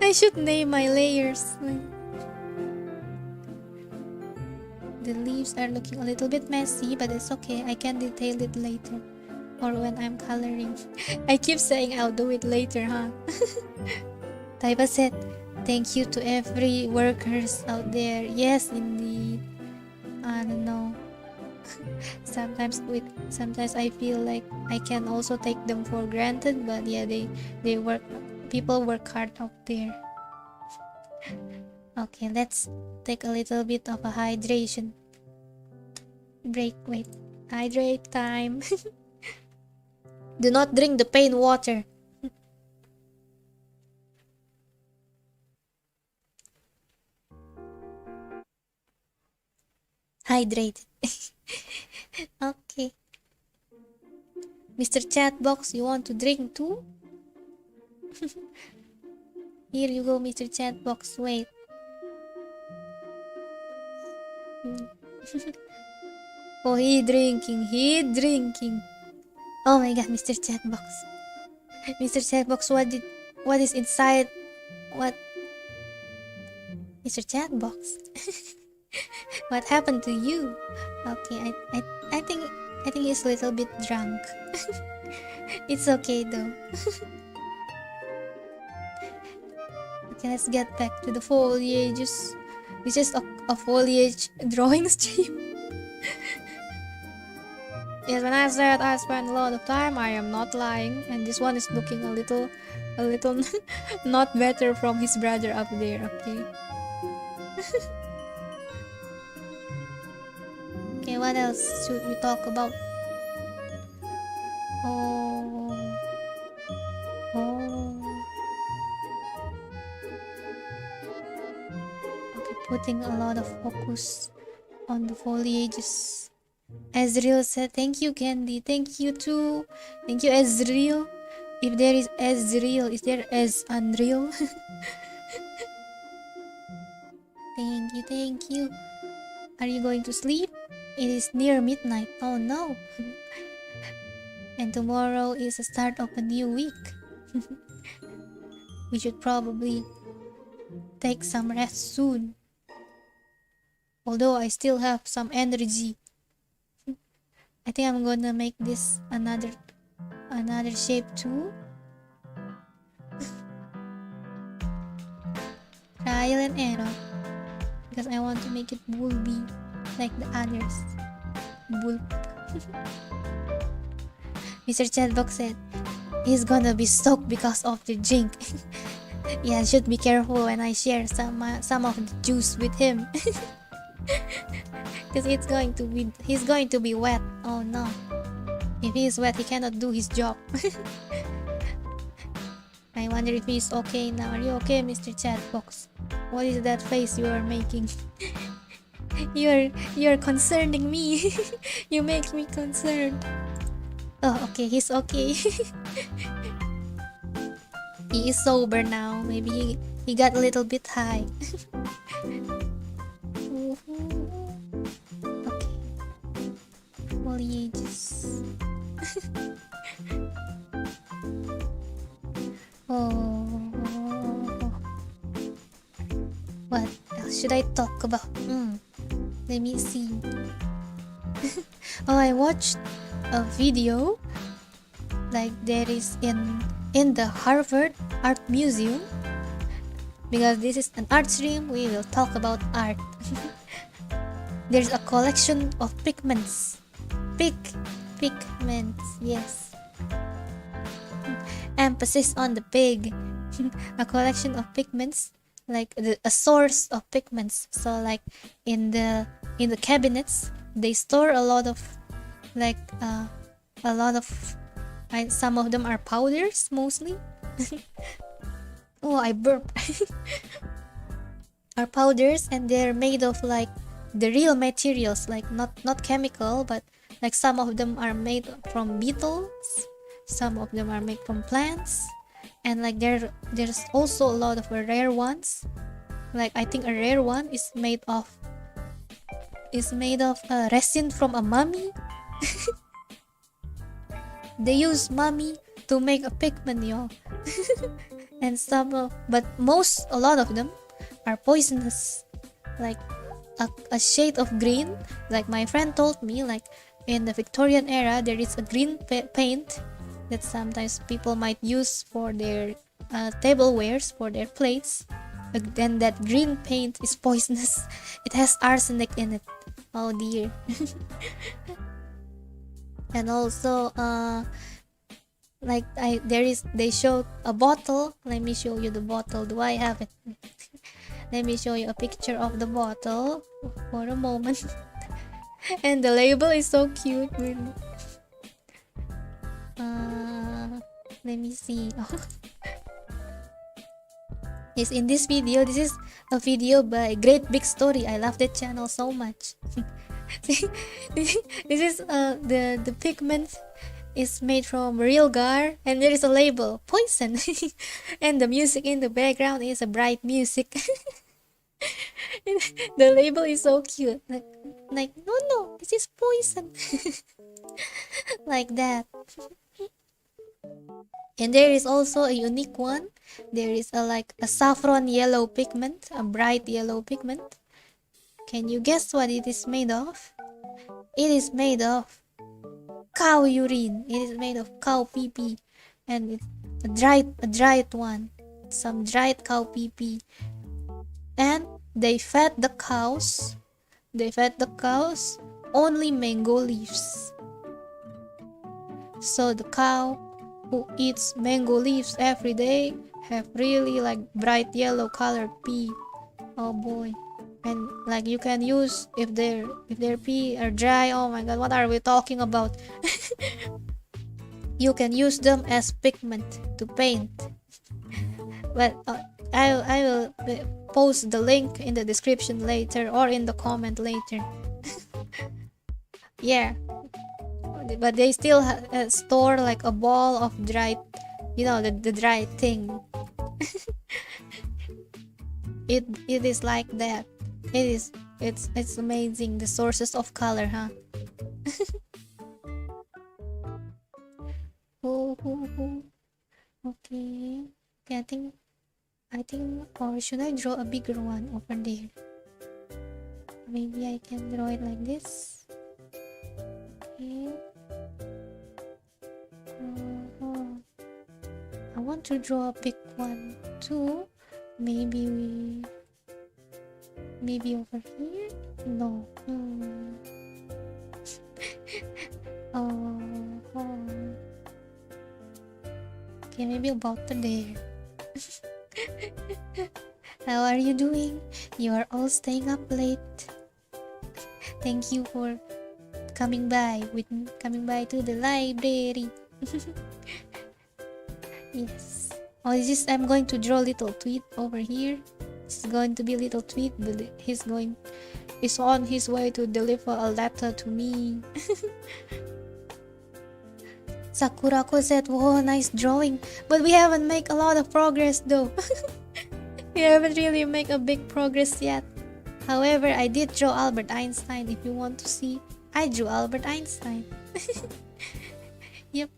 [SPEAKER 1] I should name my layers. The leaves are looking a little bit messy, but it's okay. I can detail it later or when I'm coloring. I keep saying I'll do it later, huh? Taiba said, thank you to every workers out there. Yes, indeed. I don't know. Sometimes I feel like I can also take them for granted, but yeah, they work. People work hard out there. Okay, let's take a little bit of a hydration break. Wait, hydrate time. Do not drink the pain water. Hydrate. Okay. Mr. Chatbox, you want to drink too? Here you go, Mr. Chatbox. Wait. Oh, he drinking. Oh my god, Mr. Chatbox. Mr. Chatbox, what is inside? What? Mr. Chatbox. What happened to you? Okay, I think he's a little bit drunk. It's okay though. Okay, let's get back to the foliages. This is a foliage drawing stream. Yes, when I said I spent a lot of time, I am not lying. And this one is looking a little not better from his brother up there, okay? Okay, what else should we talk about? Oh. Okay, putting a lot of focus on the foliages. Ezreal said, thank you, Candy. Thank you too. Thank you, Ezreal. If there is Ezreal, is there as unreal? Thank you. Are you going to sleep? It is near midnight. Oh no. And tomorrow is the start of a new week. We should probably take some rest soon. Although I still have some energy. I think I'm gonna make this another shape too. Trial and error. Because I want to make it bulby like the others. Bulb. Mr. Chatbox said, he's gonna be stoked because of the drink. Yeah, I should be careful when I share some of the juice with him. Because he's going to be wet. Oh no. If he is wet, he cannot do his job. I wonder if he's okay now. Are you okay, Mr. Chatbox? What is that face you are making? You're concerning me. You make me concerned. Oh, okay, he's okay. He is sober now. Maybe he got a little bit high. Okay. Foliages. should I talk about? Let me see. Oh, I watched a video like there is in the Harvard Art Museum. Because this is an art stream, we will talk about art. There's a collection of pigments. Pigments, yes. Emphasis on the pig. A collection of pigments, like a source of pigments. So like in the cabinets, they store a lot of some of them are powders mostly. Oh, I burp. Are powders, and they're made of like the real materials, like not chemical, but like some of them are made from beetles, some of them are made from plants, and like there's also a lot of rare ones. Like I think a rare one is made of resin from a mummy. They use mummy to make a pigment, yo. And a lot of them are poisonous. Like a shade of green, like my friend told me, like in the Victorian era there is a green paint that sometimes people might use for their tablewares, for their plates. But then that green paint is poisonous. It has arsenic in it. Oh dear. And also they showed a bottle. Let me show you the bottle. Do I have it? Let me show you a picture of the bottle for a moment. And the label is so cute, really. Let me see. Yes, in this video, this is a video by Great Big Story. I love that channel so much. This is the pigment is made from real gar, and there is a label, poison. And the music in the background is a bright music. The label is so cute, like no, this is poison. Like that. And there is also a unique one. There is a saffron yellow pigment, a bright yellow pigment. Can you guess what it is made of? It is made of cow urine. It is made of cow pee pee, and it's a dried one, some dried cow pee pee. And they fed the cows only mango leaves. So the cow who eats mango leaves every day have really like bright yellow colored pee. Oh boy. And like you can use if their pee are dry. Oh my god, what are we talking about? You can use them as pigment to paint. But I will post the link in the description later, or in the comment later. Yeah, but they still store like a ball of dried, the dried thing. It is like that. It's amazing, the sources of color, huh? Okay. I think, or should I draw a bigger one over there? Maybe I can draw it like this. Okay. I want to draw a big one too. Maybe over here? No. Okay, maybe about there. How are you doing? You are all staying up late. Thank you for coming by to the library. Yes. Oh, I'm going to draw little tweet over here. It's going to be little tweet, but he's on his way to deliver a letter to me. Sakurako said, "Whoa, nice drawing," but we haven't made a lot of progress though. We haven't really made a big progress yet. However, I did draw Albert Einstein. If you want to see, I drew Albert Einstein. Yep.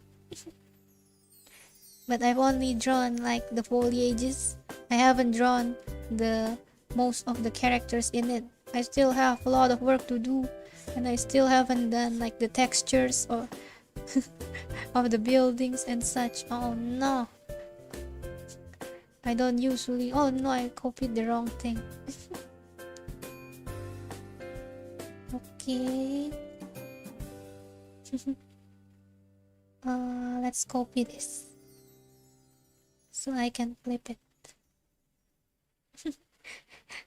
[SPEAKER 1] But I've only drawn like the foliages. I haven't drawn the most of the characters in it. I still have a lot of work to do, and I still haven't done like the textures or of the buildings and such. Oh no, I don't usually. Oh no, I copied the wrong thing. Okay. Let's copy this so I can flip it.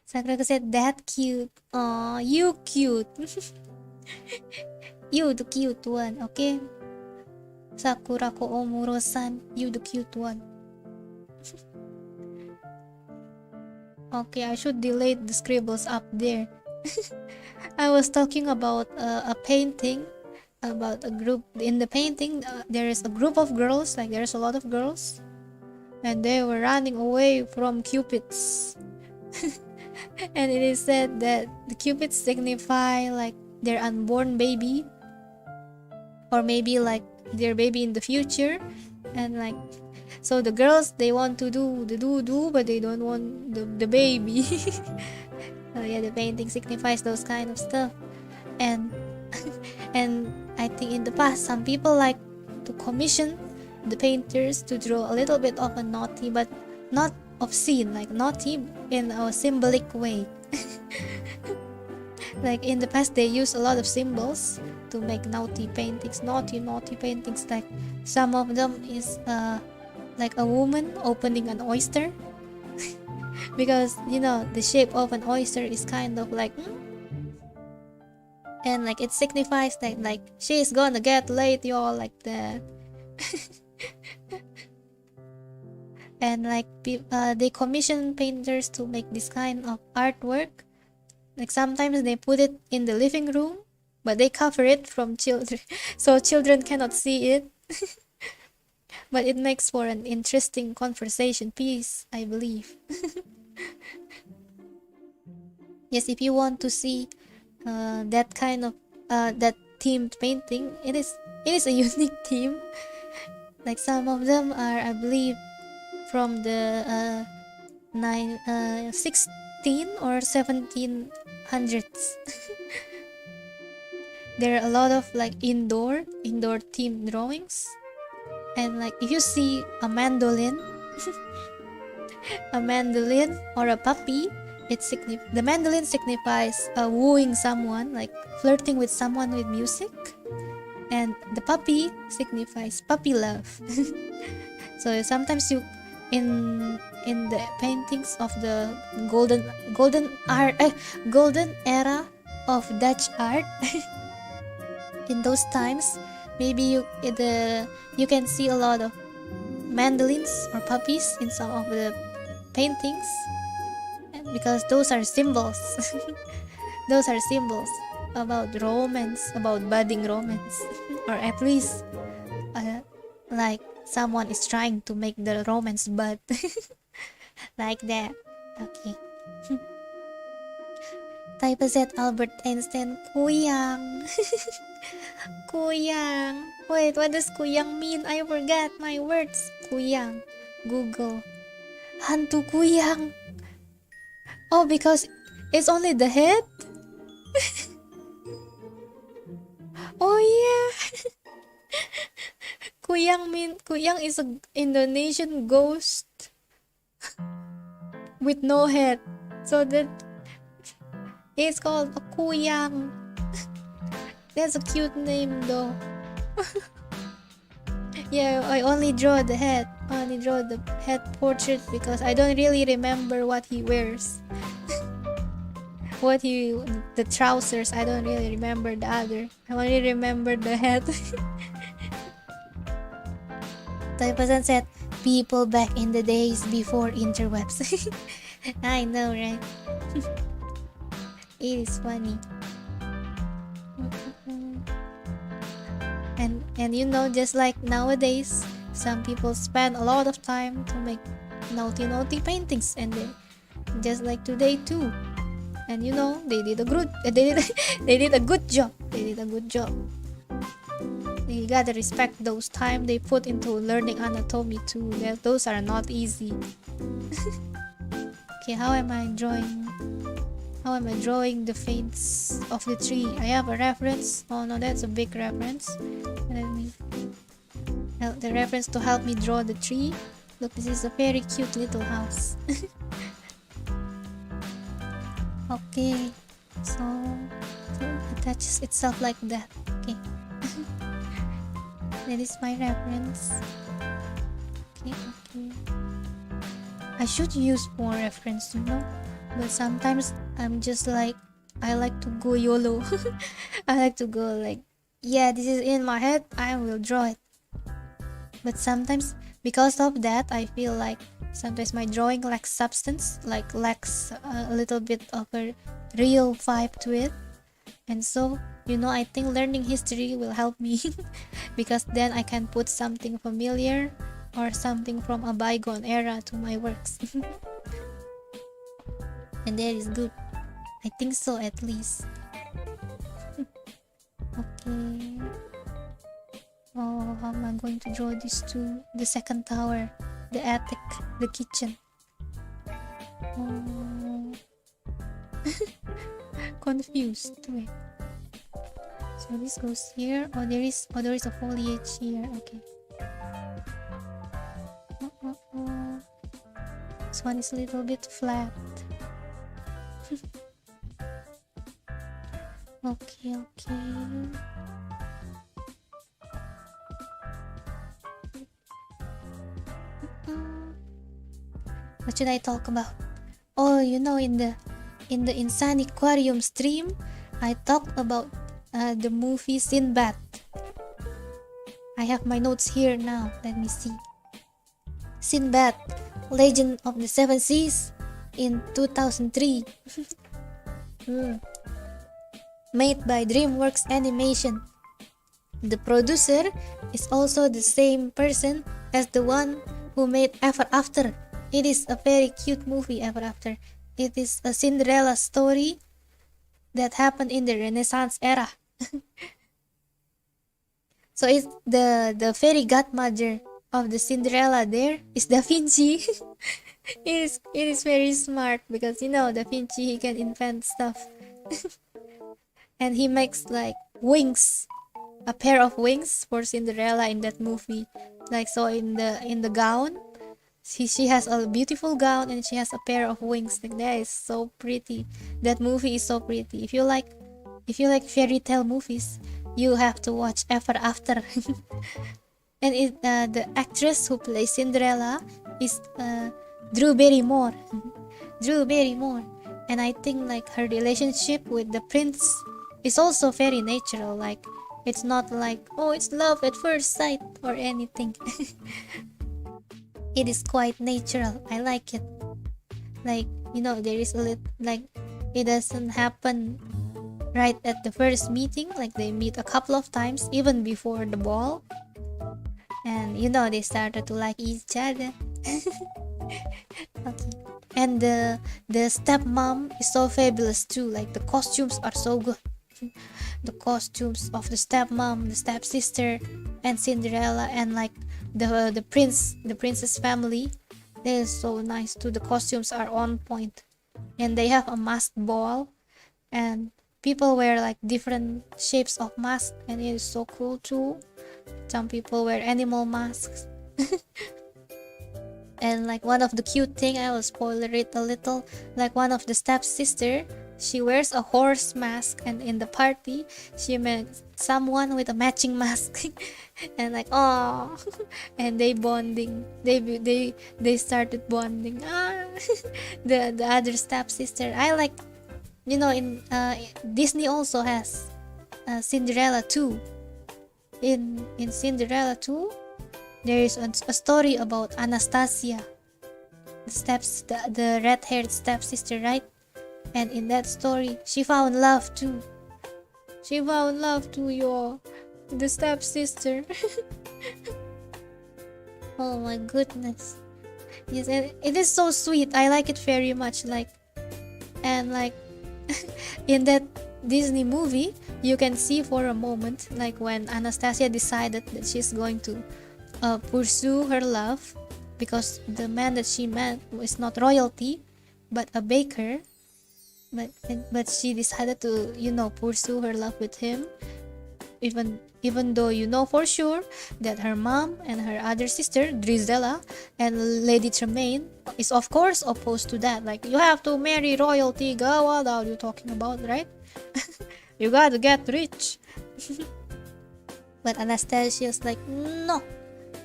[SPEAKER 1] Sakura said that cute. Oh, you cute. You the cute one, okay? Sakura ko Omuro-san, you the cute one. Okay, I should delete the scribbles up there. I was talking about a painting, about a group. In the painting, there is a group of girls, like there's a lot of girls, and they were running away from cupids. And it is said that the cupids signify like their unborn baby, or maybe like their baby in the future. And like, so the girls, they want to do the do, but they don't want the baby. So yeah, the painting signifies those kind of stuff. And and I think in the past, some people like to commission the painters to draw a little bit of a naughty, but not obscene, like naughty in a symbolic way. Like in the past, they use a lot of symbols to make naughty paintings, naughty paintings. Like some of them is like a woman opening an oyster. Because you know the shape of an oyster is kind of like and like it signifies that like she's gonna get late, y'all, like that. And like they commission painters to make this kind of artwork. Like sometimes they put it in the living room, but they cover it from children so children cannot see it. But it makes for an interesting conversation piece, I believe. Yes, if you want to see that kind of that themed painting, it is a unique theme. Like some of them are, I believe, from the 16 or 1700s. There are a lot of like indoor themed drawings. And like if you see a mandolin a mandolin or a puppy, the mandolin signifies wooing someone, like flirting with someone with music, and the puppy signifies puppy love. So sometimes you in the paintings of the golden era of Dutch art, in those times, maybe you can see a lot of mandolins or puppies in some of the paintings, because those are symbols. Those are symbols about romance, about budding romance, or at least like someone is trying to make the romance bud. Like that. Okay. Type Z Albert Einstein, kuyang. Kuyang. Wait, what does kuyang mean? I forgot my words. Kuyang. Google. Hantu kuyang. Oh, because it's only the head? Oh yeah. Kuyang is an Indonesian ghost with no head. So that it's called a kuyang. That's a cute name though. Yeah, I only draw the head. I only draw the head portrait because I don't really remember what he wears. The trousers, I don't really remember the other. I only remember the head. Type% said, people back in the days before interwebs. I know, right? It is funny. And you know, just like nowadays, some people spend a lot of time to make naughty paintings, and they just like today too. And you know, they did a good job. You gotta respect those time they put into learning anatomy too. Those are not easy. Okay, how am I drawing How am I drawing the face of the tree? I have a reference. Oh no, that's a big reference. Let me the reference to help me draw the tree. Look, this is a very cute little house. Okay, so it attaches itself like that. Okay. That is my reference. Okay. I should use more reference, but sometimes I'm just like, I like to go YOLO. I like to go like, yeah, this is in my head, I will draw it. But sometimes because of that, I feel like sometimes my drawing lacks substance, like lacks a little bit of a real vibe to it. And so, I think learning history will help me because then I can put something familiar or something from a bygone era to my works. And that is good. I think so, at least. Okay. Oh, how am I going to draw these two? The second tower, the attic, the kitchen. Oh. Confused. Wait. So this goes here. Oh, there is a foliage here. Okay. This one is a little bit flat. Okay. What should I talk about? Oh, in the Insane Aquarium stream, I talked about the movie Sinbad. I have my notes here now. Let me see. Sinbad, Legend of the Seven Seas in 2003. Made by DreamWorks Animation. The producer is also the same person as the one who made Ever After. It is a very cute movie, Ever After. It is a Cinderella story that happened in the Renaissance era. So it's the fairy godmother of the Cinderella there is Da Vinci. It is very smart because Da Vinci, he can invent stuff. And he makes like wings, a pair of wings for Cinderella in that movie. Like, so in the gown, she has a beautiful gown and she has a pair of wings. Like, that is so pretty. That movie is so pretty. If you like fairy tale movies, you have to watch Ever After. And the actress who plays Cinderella is Drew Barrymore. Drew Barrymore. And I think like her relationship with the prince is also very natural. Like, it's not like, oh, it's love at first sight or anything. It is quite natural. I like it. Like, there is a little, like, it doesn't happen right at the first meeting. Like, they meet a couple of times even before the ball, and they started to like each other. Okay. And the stepmom is so fabulous too. Like, the costumes are so good. The costumes of the stepmom, the stepsister, and Cinderella, and like the princess family, they are so nice too. The costumes are on point, and they have a masked ball, and people wear like different shapes of masks, and it is so cool too. Some people wear animal masks. And like, one of the cute thing, I will spoiler it a little, like one of the stepsister, she wears a horse mask, and in the party she met someone with a matching mask. And like, oh. And they bonding, they started bonding. The other stepsister, I like, in Disney also has Cinderella 2. In Cinderella 2, there is a story about Anastasia, the red-haired stepsister, right? And in that story, she found love too. The stepsister. Oh my goodness. Yes, and it is so sweet. I like it very much. Like, and like, in that Disney movie, you can see for a moment, like, when Anastasia decided that she's going to pursue her love, because the man that she met was not royalty but a baker. but she decided to, pursue her love with him, even though for sure that her mom and her other sister Drizella and Lady Tremaine is of course opposed to that. Like, you have to marry royalty, girl. What are you talking about, right? You gotta get rich. But Anastasia's like, no,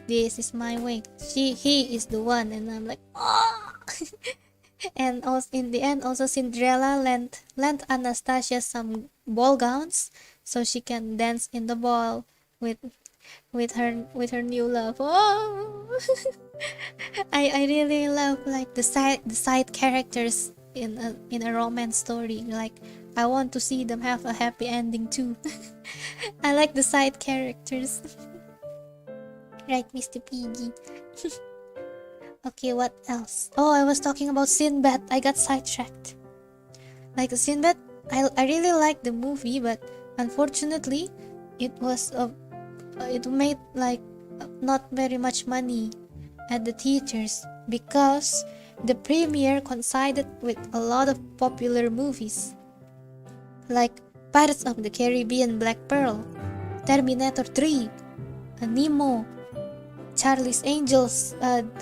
[SPEAKER 1] this is my way. He is the one, and I'm like, oh. And also in the end, also Cinderella lent Anastasia some ball gowns so she can dance in the ball with her new love. Oh, I really love like the side characters in a romance story. Like, I want to see them have a happy ending too. I like the side characters. Right, Mr. Piggy. Okay, what else? Oh, I was talking about Sinbad. I got sidetracked. Like Sinbad, I really like the movie, but unfortunately, it made like not very much money at the theaters because the premiere coincided with a lot of popular movies like Pirates of the Caribbean, Black Pearl, Terminator 3, Nemo, Charlie's Angels,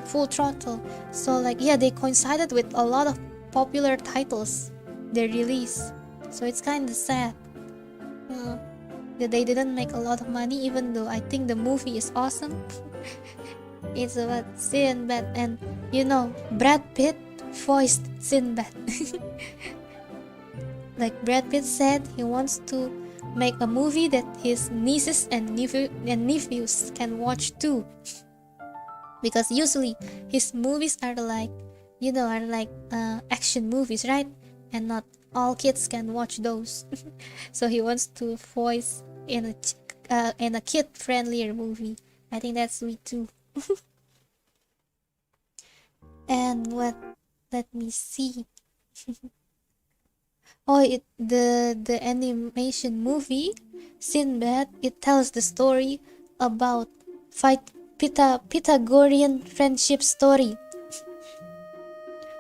[SPEAKER 1] Full Throttle. So like, yeah, they coincided with a lot of popular titles, their release. So it's kind of sad that they didn't make a lot of money, even though I think the movie is awesome. It's about Sinbad, and Brad Pitt voiced Sinbad. Like, Brad Pitt said he wants to make a movie that his nieces and nephews can watch too, because usually his movies are like action movies, right? And not all kids can watch those. So he wants to voice in a kid friendlier movie. I think that's sweet too. And let me see. The animation movie Sinbad, it tells the story about Pythagorean friendship story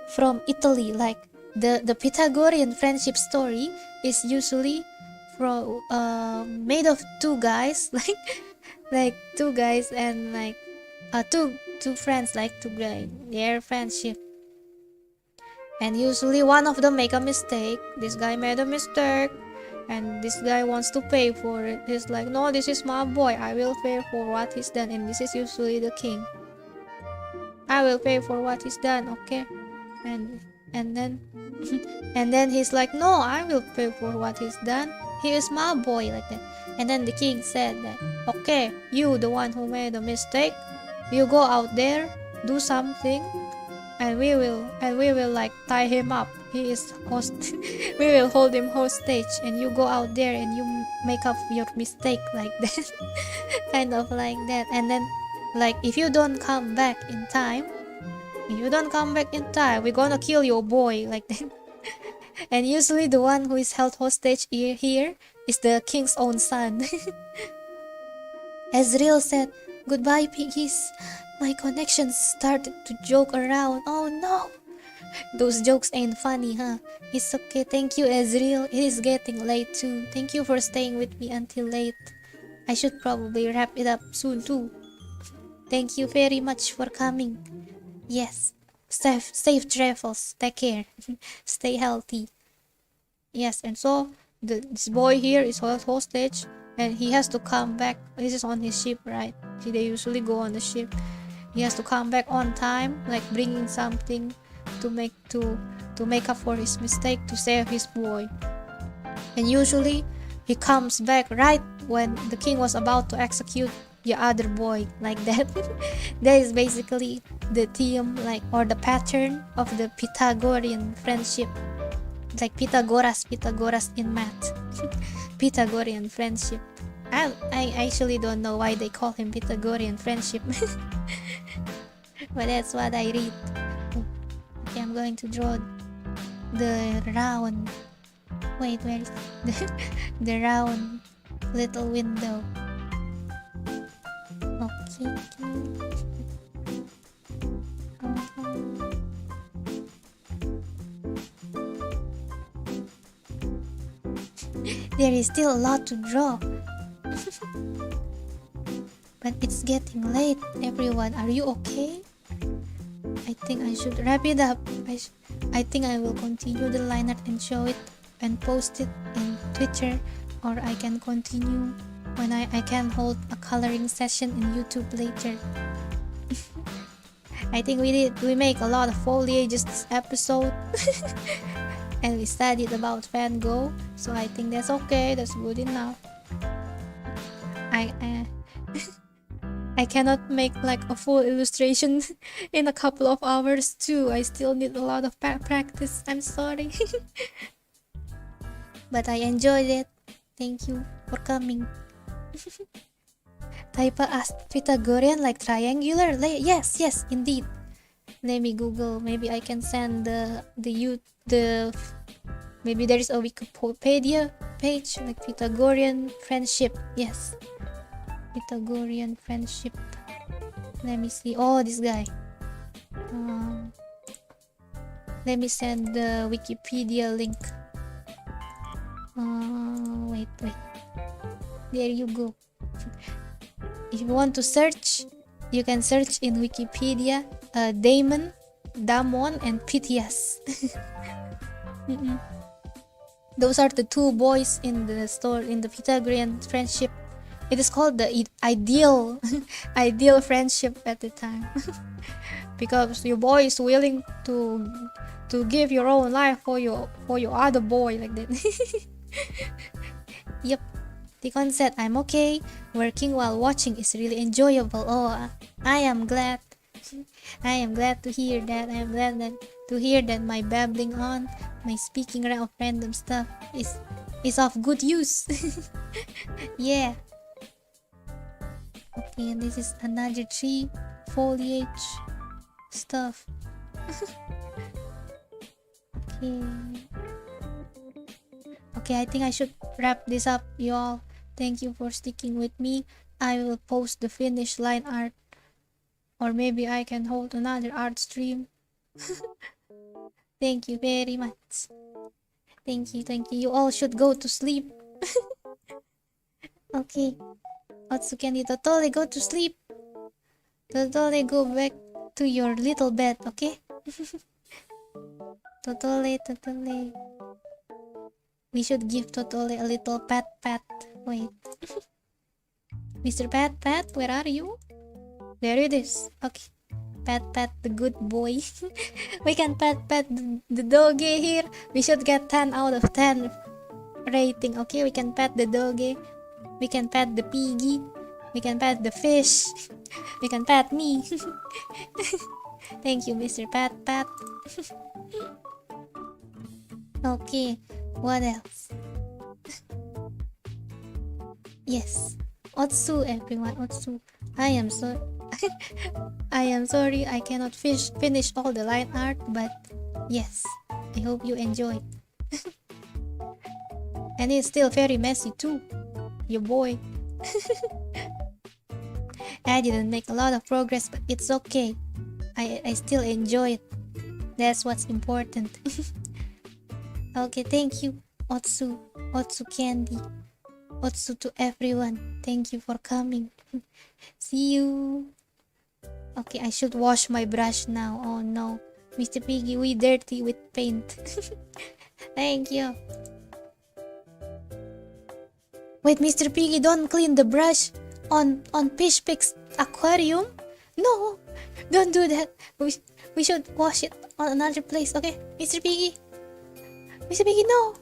[SPEAKER 1] from Italy. Like, the Pythagorean friendship story is usually made of two guys, like two guys and like two friends, like their friendship. And usually one of them make a mistake. This guy made a mistake, and this guy wants to pay for it. He's like, no, this is my boy, I will pay for what he's done. And this is usually the king. I will pay for what he's done, okay? And then and then he's like, no, I will pay for what he's done. He is my boy, like that. And then the king said that, okay, you, the one who made a mistake, you go out there, do something, and we will like tie him up. He is we will hold him hostage, and you go out there and you make up your mistake, like that. Kind of like that. And then, like, if you don't come back in time, we're gonna kill your boy, like that. And usually the one who is held hostage here is the king's own son. Ezreal said, goodbye, piggies. My connection started to joke around. Oh no! Those jokes ain't funny, huh? It's okay. Thank you, Ezreal. It is getting late too. Thank you for staying with me until late. I should probably wrap it up soon too. Thank you very much for coming. Yes. Safe travels. Take care. Stay healthy. Yes, and so this boy here is held hostage, and he has to come back. This is on his ship, right? They usually go on the ship. He has to come back on time, like bringing something to make up for his mistake, to save his boy. And usually he comes back right when the king was about to execute the other boy, like that. That is basically the theme, like, or the pattern of the Pythagorean friendship, like Pythagoras in math. Pythagorean friendship. I actually don't know why they call him Pythagorean friendship. But that's what I read. Okay, I'm going to draw the round. Wait, where is the round little window? Okay. There is still a lot to draw. But it's getting late, everyone. Are you okay? I think I should wrap it up. I think I will continue the line art and show it and post it in Twitter, or I can continue when I can hold a coloring session in YouTube later. I think we make a lot of foliages this episode. And we studied about Van Gogh, so I think that's okay, that's good enough. I cannot make like a full illustration in a couple of hours too. I still need a lot of practice. I'm sorry. But I enjoyed it. Thank you for coming. Taipa asked, Pythagorean like triangular? Yes, indeed. Let me Google. Maybe I can send maybe there is a Wikipedia page like Pythagorean friendship. Yes, Pythagorean friendship. Let me see. Oh, this guy. Let me send the Wikipedia link. Wait. There you go. If you want to search, you can search in Wikipedia Damon, and Pythias. Those are the two boys in the story in the Pythagorean friendship. It is called the ideal friendship at the time. Because your boy is willing to give your own life for your other boy, like that. Yep. Deacon said, I'm okay. Working while watching is really enjoyable. Oh, I am glad. I am glad to hear that. I am glad to hear that my babbling on, my speaking around of random stuff is of good use. Yeah. Okay, this is another tree foliage stuff. Okay, I think I should wrap this up, y'all. Thank you for sticking with me. I will post the finished line art, or maybe I can hold another art stream. Thank you very much. Thank you. You all should go to sleep. Okay. Otsukendi, totally go to sleep. Totally go back to your little bed, okay? Totally. We should give Totole a little pat. Wait. Mr. Pat, where are you? There it is. Okay. Pat the good boy. We can pat the doggy here. We should get 10 out of 10 rating. Okay, we can pat the doggy. We can pat the piggy. We can pat the fish. We can pat me. Thank you, Mr. Pat. Okay, what else? Yes, Otsu, everyone. Otsu. I am sorry I cannot finish all the line art, but yes, I hope you enjoyed. And it's still very messy too, your boy. I didn't make a lot of progress, but it's okay. I still enjoy it. That's what's important. Okay, thank you, Otsu Candy, Otsu to everyone. Thank you for coming. See you. Okay, I should wash my brush now. Oh no, Mr. Piggy, we dirty with paint. Thank you. Wait, Mr. Piggy, don't clean the brush on Fish Pig's aquarium. No, don't do that. We should wash it on another place. Okay, Mr. Piggy. Mr. Piggy, no.